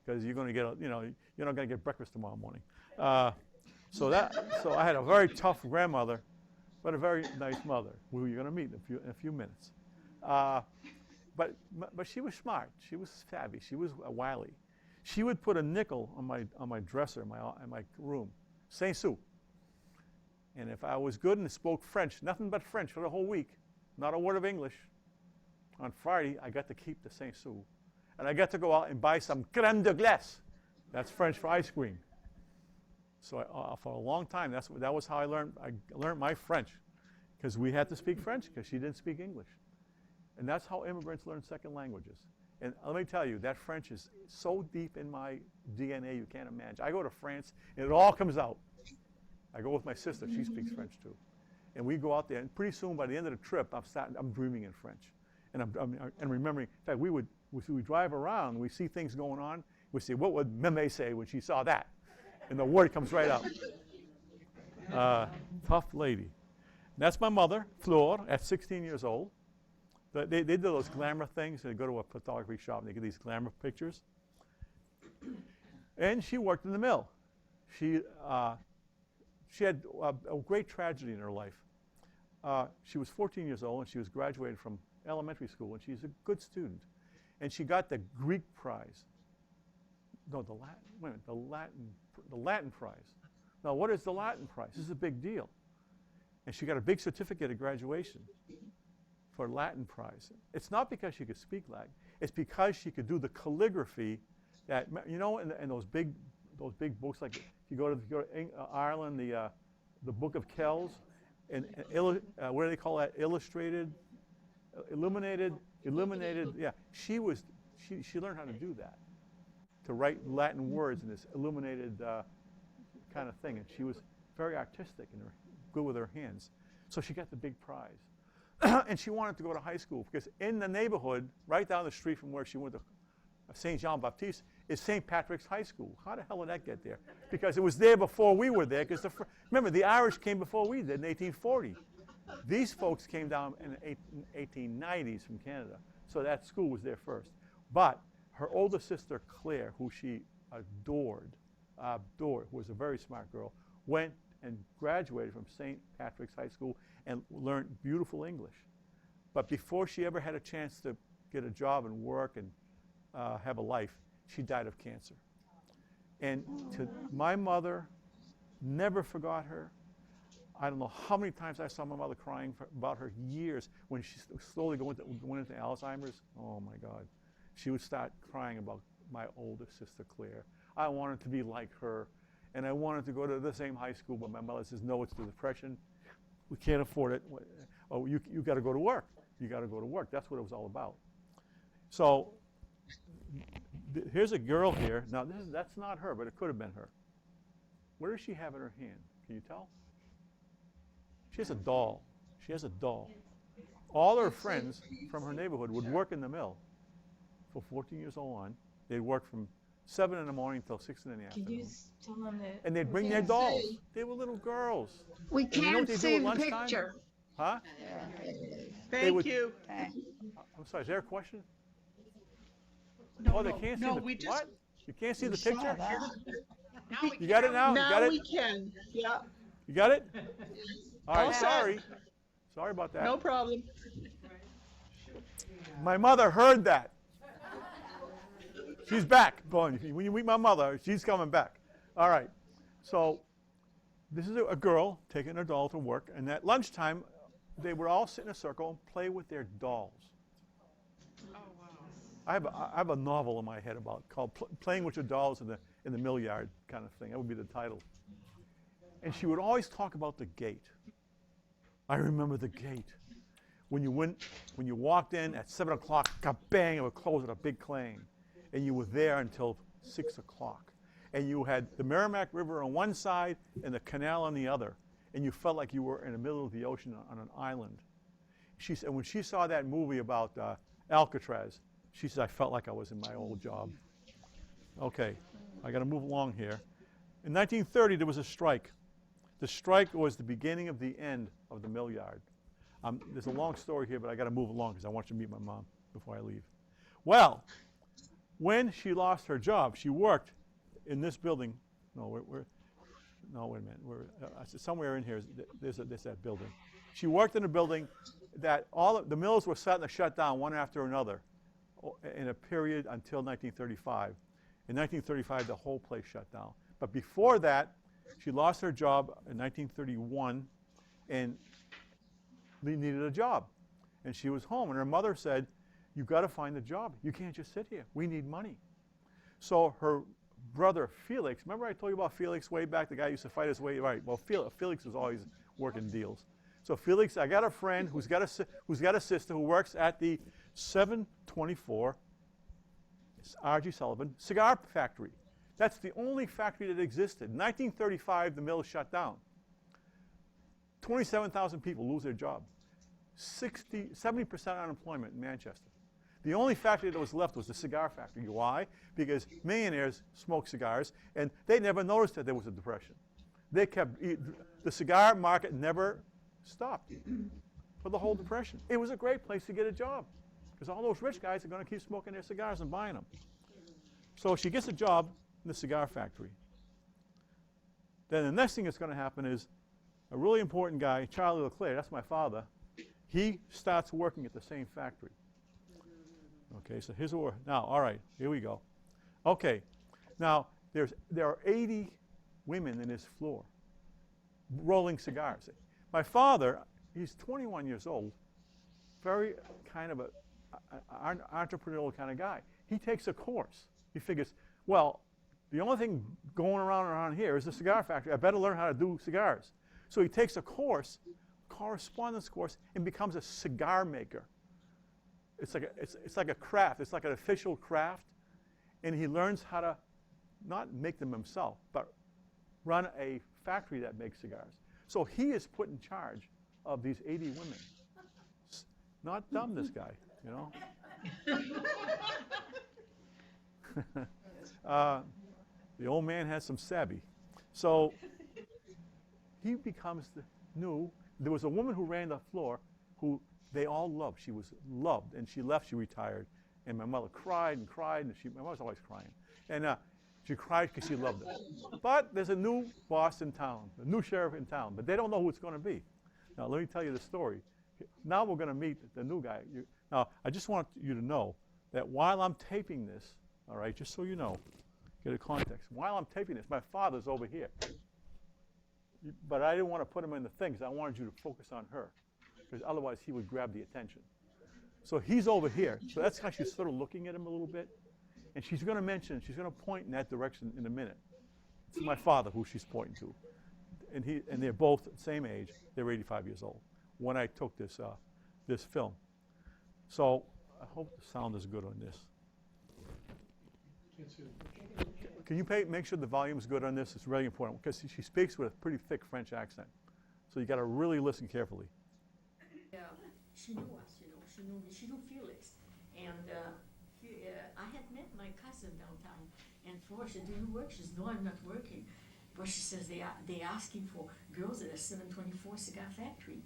because you're going to get, you're not going to get breakfast tomorrow morning. So I had a very tough grandmother, but a very nice mother, who you're going to meet in a few minutes. But she was smart. She was savvy. She was wily. She would put a nickel on my dresser in my room, Saint Sou. And if I was good and spoke French, nothing but French for the whole week, not a word of English, on Friday I got to keep the Saint Sou. And I got to go out and buy some crème de glace. That's French for ice cream. So for a long time, that was how I learned my French, because we had to speak French because she didn't speak English. And that's how immigrants learn second languages. And let me tell you, that French is so deep in my DNA you can't imagine. I go to France and it all comes out. I go with my sister. She speaks French too. And we go out there, and pretty soon, by the end of the trip, I'm dreaming in French. And I'm remembering, in fact, we would drive around, we see things going on, we say, what would Meme say when she saw that? And the word comes right out. Tough lady. That's my mother, Flor, at 16 years old. They did those glamour things. They go to a photography shop and they get these glamour pictures. And she worked in the mill. She had a great tragedy in her life. She was 14 years old and she was graduated from elementary school, and she's a good student. And she got the Greek prize. No, the Latin. Wait a minute, the Latin prize. Now, what is the Latin prize? This is a big deal. And she got a big certificate of graduation for Latin prize. It's not because she could speak Latin. It's because she could do the calligraphy that, you know, in those big books, like if you go to Ireland, the Book of Kells, and what do they call that? Illuminated. Yeah, she learned how to do that, to write Latin words in this illuminated kind of thing. And she was very artistic and good with her hands. So she got the big prize. And she wanted to go to high school because in the neighborhood, right down the street from where she went to St. Jean Baptiste, is St. Patrick's High School. How the hell did that get there? Because it was there before we were there. Because remember, the Irish came before we did in 1840. These folks came down in the 1890s from Canada. So that school was there first. But her older sister, Claire, who she adored, who was a very smart girl, went and graduated from St. Patrick's High School and learned beautiful English. But before she ever had a chance to get a job and work and have a life, she died of cancer. And my mother never forgot her. I don't know how many times I saw my mother crying about her years when she slowly went into Alzheimer's. Oh my God. She would start crying about my older sister, Claire. I wanted to be like her, and I wanted to go to the same high school, but my mother says, no, it's the Depression. We can't afford it. Oh, you got to go to work. You got to go to work. That's what it was all about. So here's a girl here. Now, that's not her, but it could have been her. What does she have in her hand? Can you tell? She has a doll. She has a doll. All her friends from her neighborhood would work in the mill from 14 years old on. They'd work from 7 in the morning until 6 in the afternoon. And they'd bring their dolls. They were little girls. We And you know what can't they do see at the lunchtime? picture. Huh? Thank you. I'm sorry, is there a question? No, Oh, they can't see no, the we just- what? You can't see the saw picture? that. You got it now? You got Now it? we can, yeah, You got it? All right, All set. sorry. Sorry about that. no problem. My mother heard that. She's back. Boy, when you meet my mother, she's coming back. All right. So this is a girl taking her doll to work, and at lunchtime, they would all sit in a circle and play with their dolls. Oh, wow. I have a novel in my head called "Playing with Your Dolls in the Mill Yard" kind of thing. That would be the title. And she would always talk about the gate. I remember the gate. When you walked in at 7 o'clock, bang, it would close with a big clang. And you were there until 6 o'clock. And you had the Merrimack River on one side and the canal on the other. And you felt like you were in the middle of the ocean on an island. She said, when she saw that movie about Alcatraz, she said, I felt like I was in my old job. Okay, I got to move along here. In 1930, there was a strike. The strike was the beginning of the end of the mill yard. There's a long story here, but I got to move along because I want you to meet my mom before I leave. Well, when she lost her job, she worked in this building. No, wait a minute. Somewhere in here, there's that building. She worked in a building that the mills were starting to shut down one after another in a period until 1935. In 1935, the whole place shut down. But before that, she lost her job in 1931 and needed a job. And she was home, and her mother said, you've got to find a job. You can't just sit here. We need money. So her brother, Felix, remember I told you about Felix way back, the guy who used to fight his way? Right, well, Felix was always working deals. So Felix, I got a friend who's got a sister who works at the 724 R.G. Sullivan cigar factory. That's the only factory that existed. In 1935, the mill shut down. 27,000 people lose their job. 70% unemployment in Manchester. The only factory that was left was the cigar factory. Why? Because millionaires smoked cigars, and they never noticed that there was a depression. They kept, the cigar market never stopped for the whole depression. It was a great place to get a job, because all those rich guys are going to keep smoking their cigars and buying them. So she gets a job in the cigar factory. Then the next thing that's going to happen is a really important guy, Charlie Leclerc, that's my father, he starts working at the same factory. Okay, so here's what we're, now, all right, here we go. Okay, now there are 80 women in this floor rolling cigars. My father, he's 21 years old, very kind of an entrepreneurial kind of guy. He takes a course. He figures, well, the only thing going around here is the cigar factory. I better learn how to do cigars. So he takes a course, correspondence course, and becomes a cigar maker. It's like a craft. It's like an official craft. And he learns how to not make them himself, but run a factory that makes cigars. So he is put in charge of these 80 women. Not dumb, this guy, you know. The old man has some savvy. So he becomes there was a woman who ran the floor who they all loved. She was loved, and she left, she retired. And my mother cried and cried, and my mother was always crying. And she cried because she loved it. But there's a new boss in town, a new sheriff in town, but they don't know who it's going to be. Now, let me tell you the story. Now we're going to meet the new guy. Now, I just want you to know that while I'm taping this, all right, just so you know, get a context. While I'm taping this, my father's over here. But I didn't want to put him in the thing because I wanted you to focus on her, because otherwise he would grab the attention. So he's over here. So that's how she's sort of looking at him a little bit. And she's going to point in that direction in a minute. It's my father who she's pointing to. And they're both the same age. They're 85 years old when I took this film. So I hope the sound is good on this. Can you make sure the volume's good on this? It's really important because she speaks with a pretty thick French accent. So you got to really listen carefully. Yeah, she knew us, you know. She knew me. She knew Felix. And I had met my cousin downtown. And for her, she said, "Do you work?" She says, "No, I'm not working." But she says they asking for girls at a 724 cigar factory.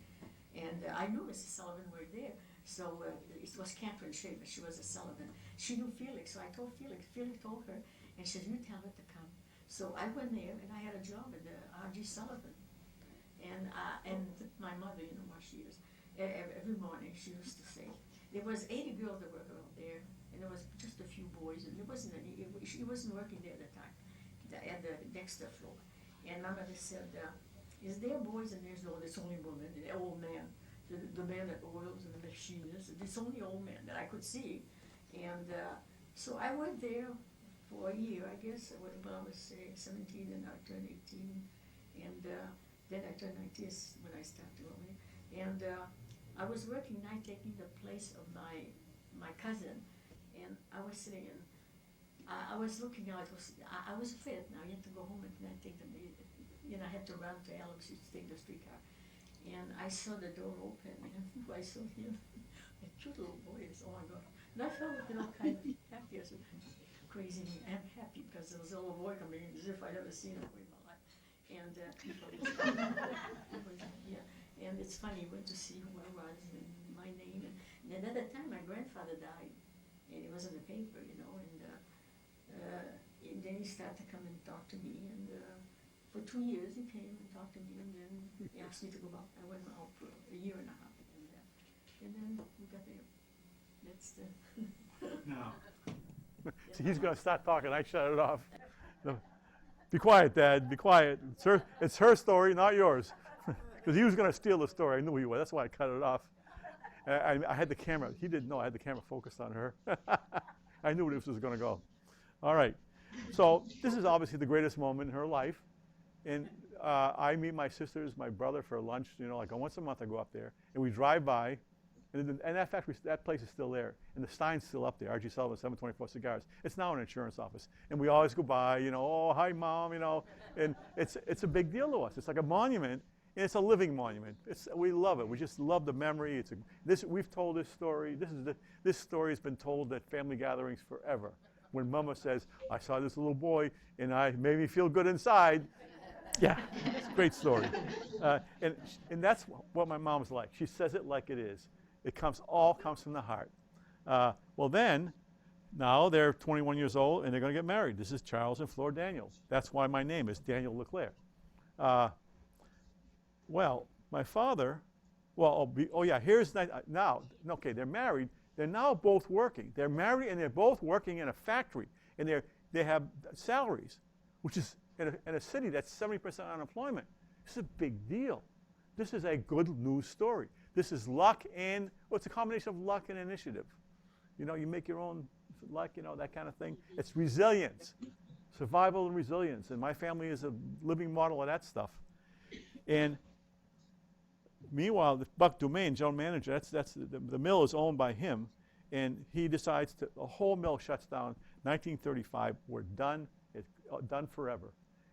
And I knew Mrs. Sullivan were there. So it was Catherine Shea, but she was a Sullivan. She knew Felix, so I told Felix. Felix told her, and she said, "You tell her to come." So I went there, and I had a job at the R.G. Sullivan. And my mother, you know what she is. Every morning she used to say, there was 80 girls that were out there, and there was just a few boys, and there wasn't any. She wasn't working there at the time, at the Dexter floor. And my mother said, "Is there boys?" And there's no. There's only women, the old man. The man that oils and the machinist. It's only old man that I could see. And so I went there for a year, I guess, when I was 17 and I turned 18. And then I turned 19 when I started going. And I was working night taking the place of my cousin. And I was sitting and I was looking out. I was afraid now. You have to go home and take them. You know, I had to run to Alex to take the streetcar. And I saw the door open, and I saw him, a cute little boy. Oh my God! And I felt, you know, kind of happy. I said, crazy. I'm happy because there was a little boy coming in, as if I'd ever seen him in my life. And yeah. And it's funny. He went to see who I was and my name. And at that time, my grandfather died, and it was in the paper, you know. And then he started to come and talk to me. And for 2 years, he came and talked to me, and then he asked me to go out. I went out for a year and a half, and then we got there. That's the. No. See, he's going to start talking. I shut it off. No. Be quiet, Dad. Be quiet. It's her story, not yours. Because he was going to steal the story. I knew he was. That's why I cut it off. I had the camera. He didn't know. I had the camera focused on her. I knew where this was going to go. All right. So this is obviously the greatest moment in her life. And I meet my sisters, my brother for lunch. You know, like once a month I go up there, and we drive by, and that factory, that place is still there, and the sign's still up there. R.G. Sullivan, 724 Cigars. It's now an insurance office, and we always go by. You know, oh hi Mom, you know, and it's a big deal to us. It's like a monument, And it's a living monument. We love it. We just love the memory. We've told this story. This story has been told at family gatherings forever. When Mama says, I saw this little boy and it made me feel good inside. Yeah, it's a great story. And that's what my mom's like. She says it like it is. It all comes from the heart. Well then, now they're 21 years old and they're going to get married. This is Charles and Fleur Daniels. That's why my name is Daniel LeClaire. Well, my father, here's now, okay, they're married. They're now both working. They're married and they're both working in a factory. And they have salaries, which is in a city that's 70% unemployment. This is a big deal. This is a good news story. This is luck and, it's a combination of luck and initiative. You know, you make your own luck, that kind of thing. It's resilience, survival and resilience. And my family is a living model of that stuff. And meanwhile, the Buck Domain, general manager, the mill is owned by him, and he decides the whole mill shuts down. 1935, we're done. It's done forever.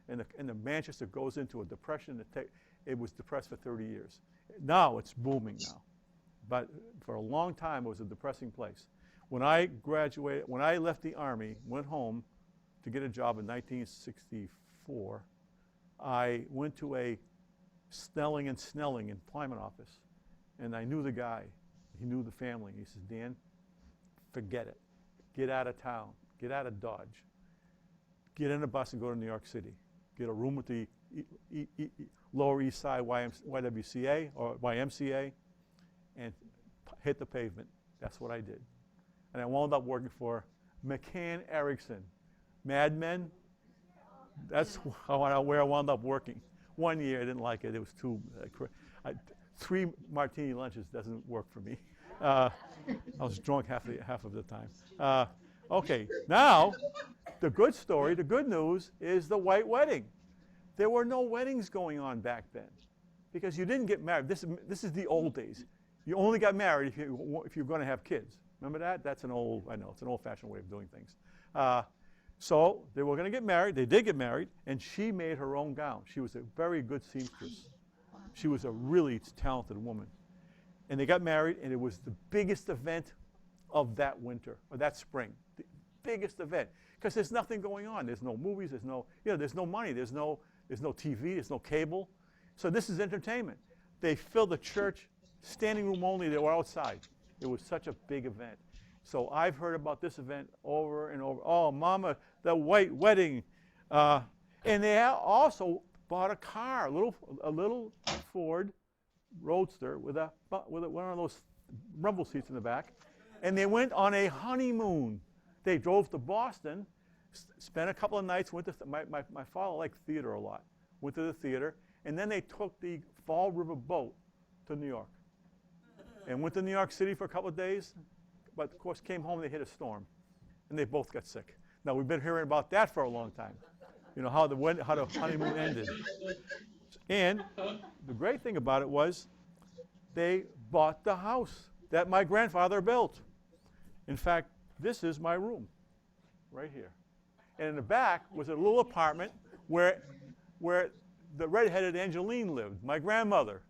And the Manchester goes into a depression. It was depressed for 30 years. Now it's booming now. But for a long time, it was a depressing place. When I graduated, when I left the Army, went home to get a job in 1964, I went to a Snelling and Snelling employment office, and I knew the guy. He knew the family. He says, Dan, forget it. Get out of town. Get out of Dodge. Get in a bus and go to New York City. Get a room with the Lower East Side YWCA or YMCA and hit the pavement. That's what I did. And I wound up working for McCann Erickson. Mad Men, that's where I wound up working. 1 year, I didn't like it. It was too, 3 martini lunches doesn't work for me. I was drunk half of the time. Okay, now, the good story, the good news is the white wedding. There were no weddings going on back then because you didn't get married. This is the old days. You only got married if you're going to have kids. Remember that? That's I know, it's an old-fashioned way of doing things. So they were going to get married. They did get married, and she made her own gown. She was a very good seamstress. She was a really talented woman. And they got married, and it was the biggest event of that winter, or that spring. The biggest event. Because there's nothing going on. There's no movies. There's no money. There's no TV. There's no cable. So this is entertainment. They filled the church, standing room only. They were outside. It was such a big event. So I've heard about this event over and over. Oh, Mama, the white wedding. And they also bought a car, a little Ford Roadster with one of those rumble seats in the back. And they went on a honeymoon. They drove to Boston, spent a couple of nights, went to my father liked theater a lot. Went to the theater, and then they took the Fall River boat to New York. And went to New York City for a couple of days. But of course, came home, they hit a storm, and they both got sick. Now, we've been hearing about that for a long time, how the honeymoon ended. And the great thing about it was they bought the house that my grandfather built. In fact, this is my room right here. And in the back was a little apartment where the redheaded Angeline lived, my grandmother,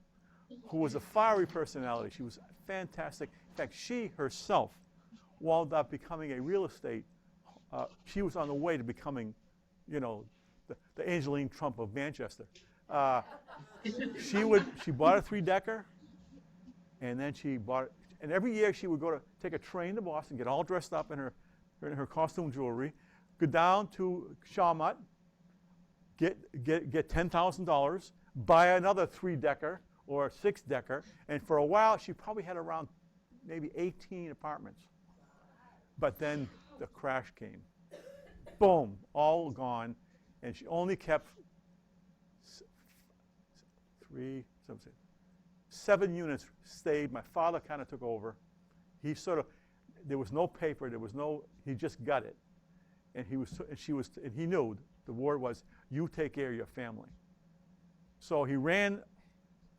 who was a fiery personality. She was fantastic. In fact, she herself wound up becoming a real estate. She was on the way to becoming, the Angeline Trump of Manchester. She bought a 3-decker, and then and every year she would go to take a train to Boston, get all dressed up in her costume jewelry, go down to Shawmut, get $10,000, buy another 3-decker or a 6-decker, and for a while she probably had around maybe 18 apartments. But then the crash came. Boom, all gone, and she only kept 7 units stayed. My father kind of took over. There was no paper, he just got it. And he knew the word was, you take care of your family. So he ran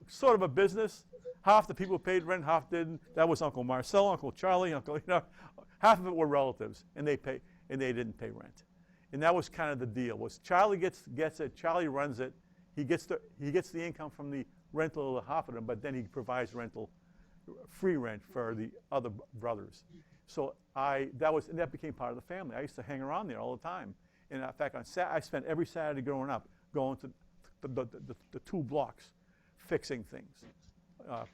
sort of a business. Half the people paid rent, half didn't. That was Uncle Marcel, Uncle Charlie, half of it were relatives, and they didn't pay rent. And that was kind of the deal. Was Charlie gets it, Charlie runs it. He gets the income from the rental half of them, but then he provides rental, free rent for the other brothers. So that became part of the family. I used to hang around there all the time. And in fact, I spent every Saturday growing up going to the 2 blocks, fixing things,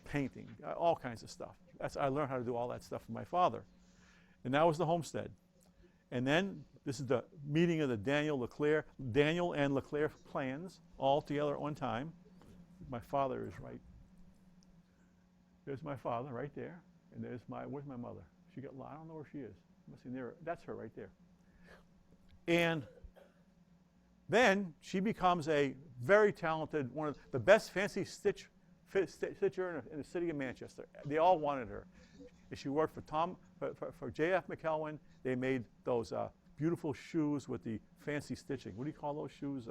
painting, all kinds of stuff. I learned how to do all that stuff from my father. And that was the homestead. And then this is the meeting of the Daniel and LeClaire clans all together at one time. My father is right. There's my father right there. And where's my mother? I don't know where she is. Must be near. That's her right there. And then she becomes a very talented, one of the best fancy stitcher in the city of Manchester. They all wanted her. She worked for J.F. McElwain. They made those beautiful shoes with the fancy stitching. What do you call those shoes?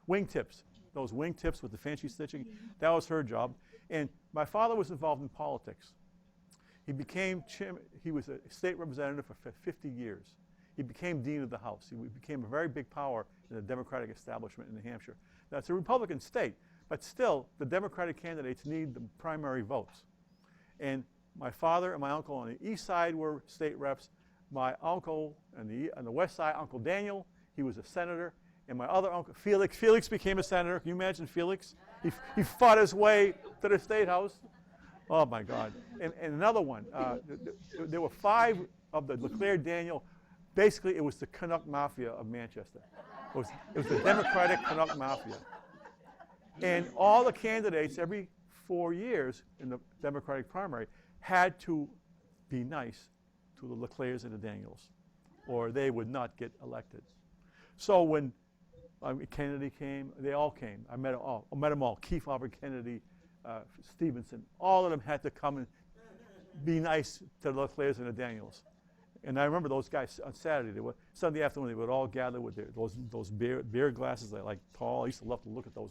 Wing tips. Those wing tips with the fancy stitching. That was her job. And my father was involved in politics. He was a state representative for 50 years. He became dean of the House. He became a very big power in the Democratic establishment in New Hampshire. Now, it's a Republican state, but still, the Democratic candidates need the primary votes. And my father and my uncle on the east side were state reps. My uncle on the west side, Uncle Daniel, he was a senator. And my other uncle, Felix became a senator. Can you imagine Felix? He fought his way to the State House. Oh, my God. And another one. There were 5 of the LeClaire Daniel. Basically, it was the Canuck Mafia of Manchester. It was the Democratic Canuck Mafia. And all the candidates, every 4 years in the Democratic primary, had to be nice to the LeClaires and the Daniels, or they would not get elected. So when Kennedy came, they all came. I met them all. Keith Albert Kennedy, Stevenson, all of them had to come and be nice to the LeClaires and the Daniels. And I remember those guys on Saturday, Sunday afternoon, they would all gather with those beer glasses, like tall. I used to love to look at those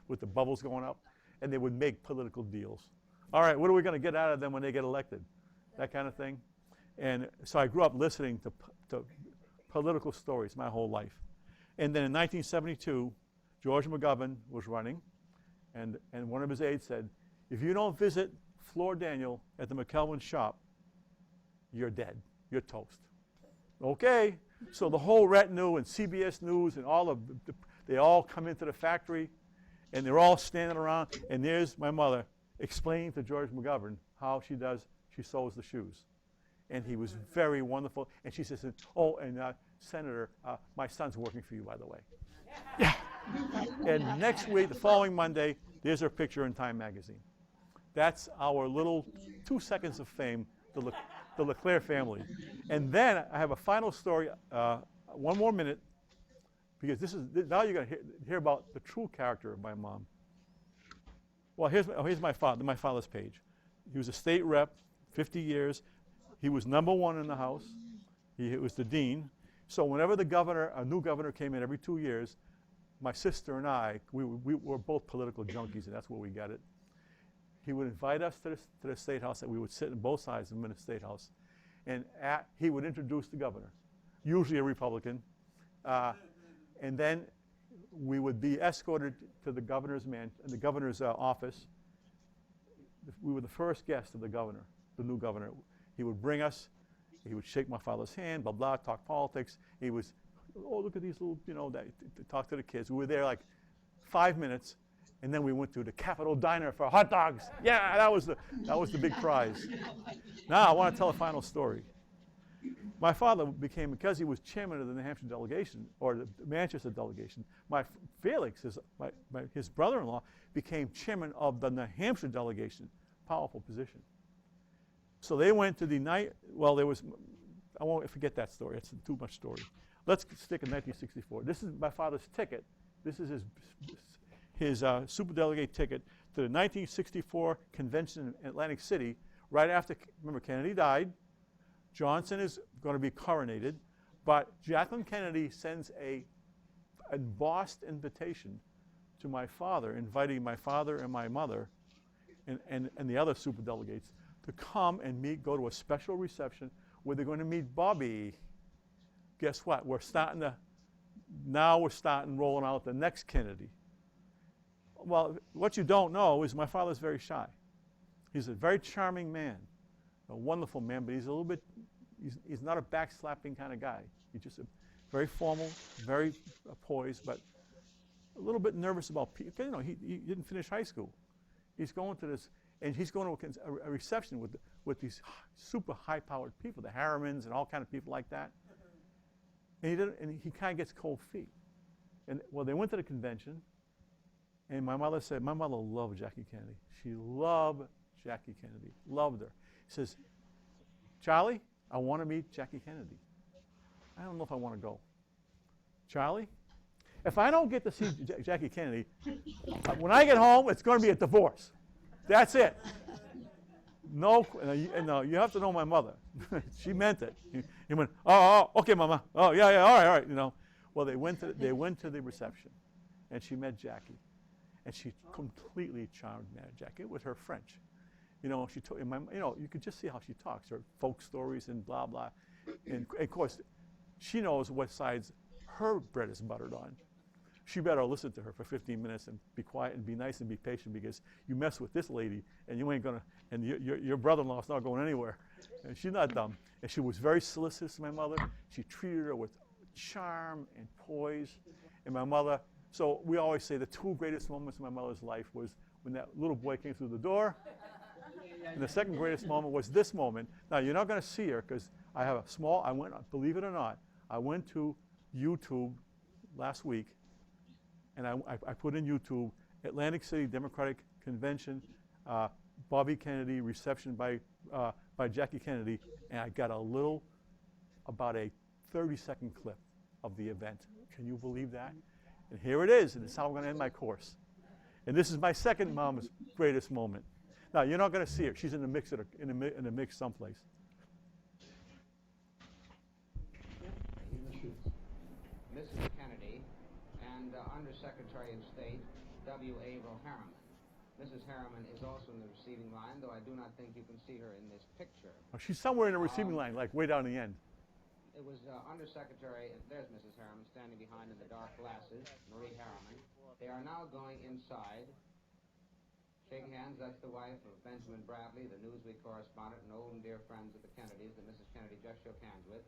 with the bubbles going up, and they would make political deals. All right, what are we going to get out of them when they get elected? That kind of thing. And so I grew up listening to political stories my whole life. And then in 1972, George McGovern was running, and one of his aides said, if you don't visit Fleur Daniel at the McElwain shop, you're dead. You're toast. Okay, so the whole retinue and CBS News and they all come into the factory, and they're all standing around, and there's my mother explaining to George McGovern how she sews the shoes. And he was very wonderful. And she says, oh, and Senator, my son's working for you, by the way. Yeah. And next week, the following Monday, there's her picture in Time magazine. That's our little 2 seconds of fame, the LeClaire family. And then I have a final story, 1 more minute, because now you're going to hear about the true character of my mom. Well, here's my father's page. He was a state rep, 50 years. He was #1 in the House. He was the dean. So whenever a new governor came in every 2 years, my sister and I, we were both political junkies, and that's where we got it. He would invite us to the State House, and we would sit on both sides of him in the State House. And he would introduce the governor, usually a Republican. And then we would be escorted to the governor's office. We were the first guest of the governor, the new governor. He would bring us. He would shake my father's hand, blah, blah, talk politics. He was, oh, look at these little, talk to the kids. We were there like 5 minutes, and then we went to the Capitol Diner for hot dogs. Yeah, that was the big prize. Now I want to tell a final story. My father became, because he was chairman of the New Hampshire delegation, or the Manchester delegation, Felix, his brother-in-law, became chairman of the New Hampshire delegation. Powerful position. So they went to the night, I won't forget that story. It's too much story. Let's stick in 1964. This is my father's ticket. This is his superdelegate ticket to the 1964 convention in Atlantic City, right after, remember, Kennedy died. Johnson is going to be coronated, but Jacqueline Kennedy sends a embossed invitation to my father, inviting my father and my mother and the other superdelegates to come and go to a special reception where they're going to meet Bobby. Guess what? We're starting rolling out the next Kennedy. well, what you don't know is my father's very shy. He's a very charming man, a wonderful man, but he's a little bit, he's not a backslapping kind of guy. He's just a very formal, very poised, but a little bit nervous about people. You know, he didn't finish high school. He's going to this, and he's going to a reception with these super high-powered people, the Harrimans and all kind of people like that. And he kind of gets cold feet. And well, they went to the convention, and my mother loved Jackie Kennedy. She loved Jackie Kennedy, loved her. He says, Charlie, I want to meet Jackie Kennedy. I don't know if I want to go. Charlie, if I don't get to see Jackie Kennedy, when I get home, it's going to be a divorce. That's it. No, you have to know my mother. She meant it. He went, oh, okay, Mama. Oh, yeah, all right, you know. Well, they went to the reception, and she met Jackie, and she completely charmed Jackie. It was her French, you know. She told you could just see how she talks, her folk stories and blah blah, and of course, she knows what sides her bread is buttered on. She better listen to her for 15 minutes and be quiet and be nice and be patient, because you mess with this lady and you ain't gonna, and your brother-in-law's not going anywhere. And she's not dumb. And she was very solicitous to my mother. She treated her with charm and poise. And my mother, so we always say the two greatest moments in my mother's life was when that little boy came through the door. And the second greatest moment was this moment. Now, you're not gonna see her because I have believe it or not, I went to YouTube last week, and I put in YouTube, Atlantic City Democratic Convention, Bobby Kennedy, reception by Jackie Kennedy, and I got about a 30-second clip of the event. Can you believe that? And here it is, and it's how I'm going to end my course. And this is my second mom's greatest moment. Now, you're not going to see her. She's in the mix in a mix someplace. Mrs. Kennedy and Undersecretary of State W.A. Harriman. Mrs. Harriman is also in the receiving line, though I do not think you can see her in this picture. Oh, she's somewhere in the receiving line, like way down the end. It was Undersecretary, there's Mrs. Harriman standing behind in the dark glasses, Marie Harriman. They are now going inside. Shake hands, that's the wife of Benjamin Bradley, the Newsweek correspondent, and old and dear friends of the Kennedys that Mrs. Kennedy just shook hands with.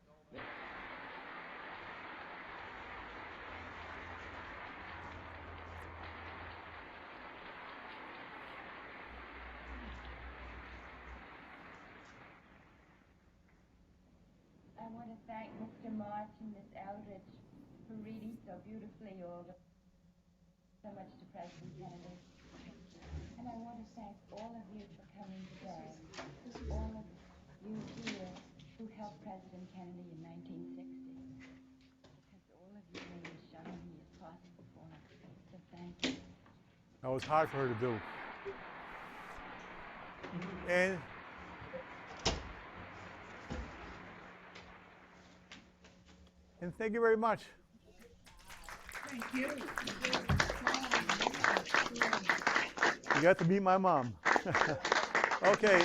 I want to thank Mr. March and Miss Eldridge for reading so beautifully so much to President Kennedy. And I want to thank all of you for coming today. All of you here who helped President Kennedy in 1960. Because all of you made him shine he is possible for us. So thank you. That was hard for her to do. And thank you very much. Thank you. You got to meet my mom. Okay,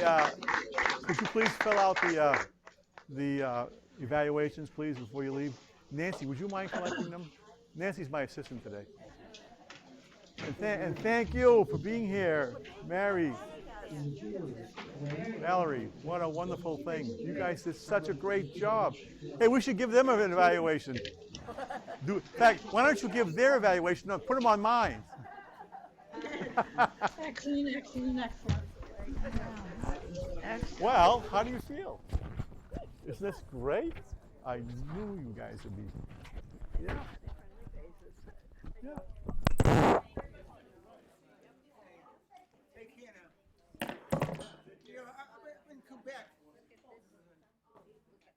could you please fill out the evaluations, please, before you leave? Nancy, would you mind collecting them? Nancy's my assistant today. And thank you for being here, Mary, Valerie. What a wonderful thing. You guys did such a great job. Hey, we should give them an evaluation. In fact, why don't you give their evaluation? No, put them on mine. Excellent. Well, how do you feel? Isn't this great? I knew you guys would be. Yeah.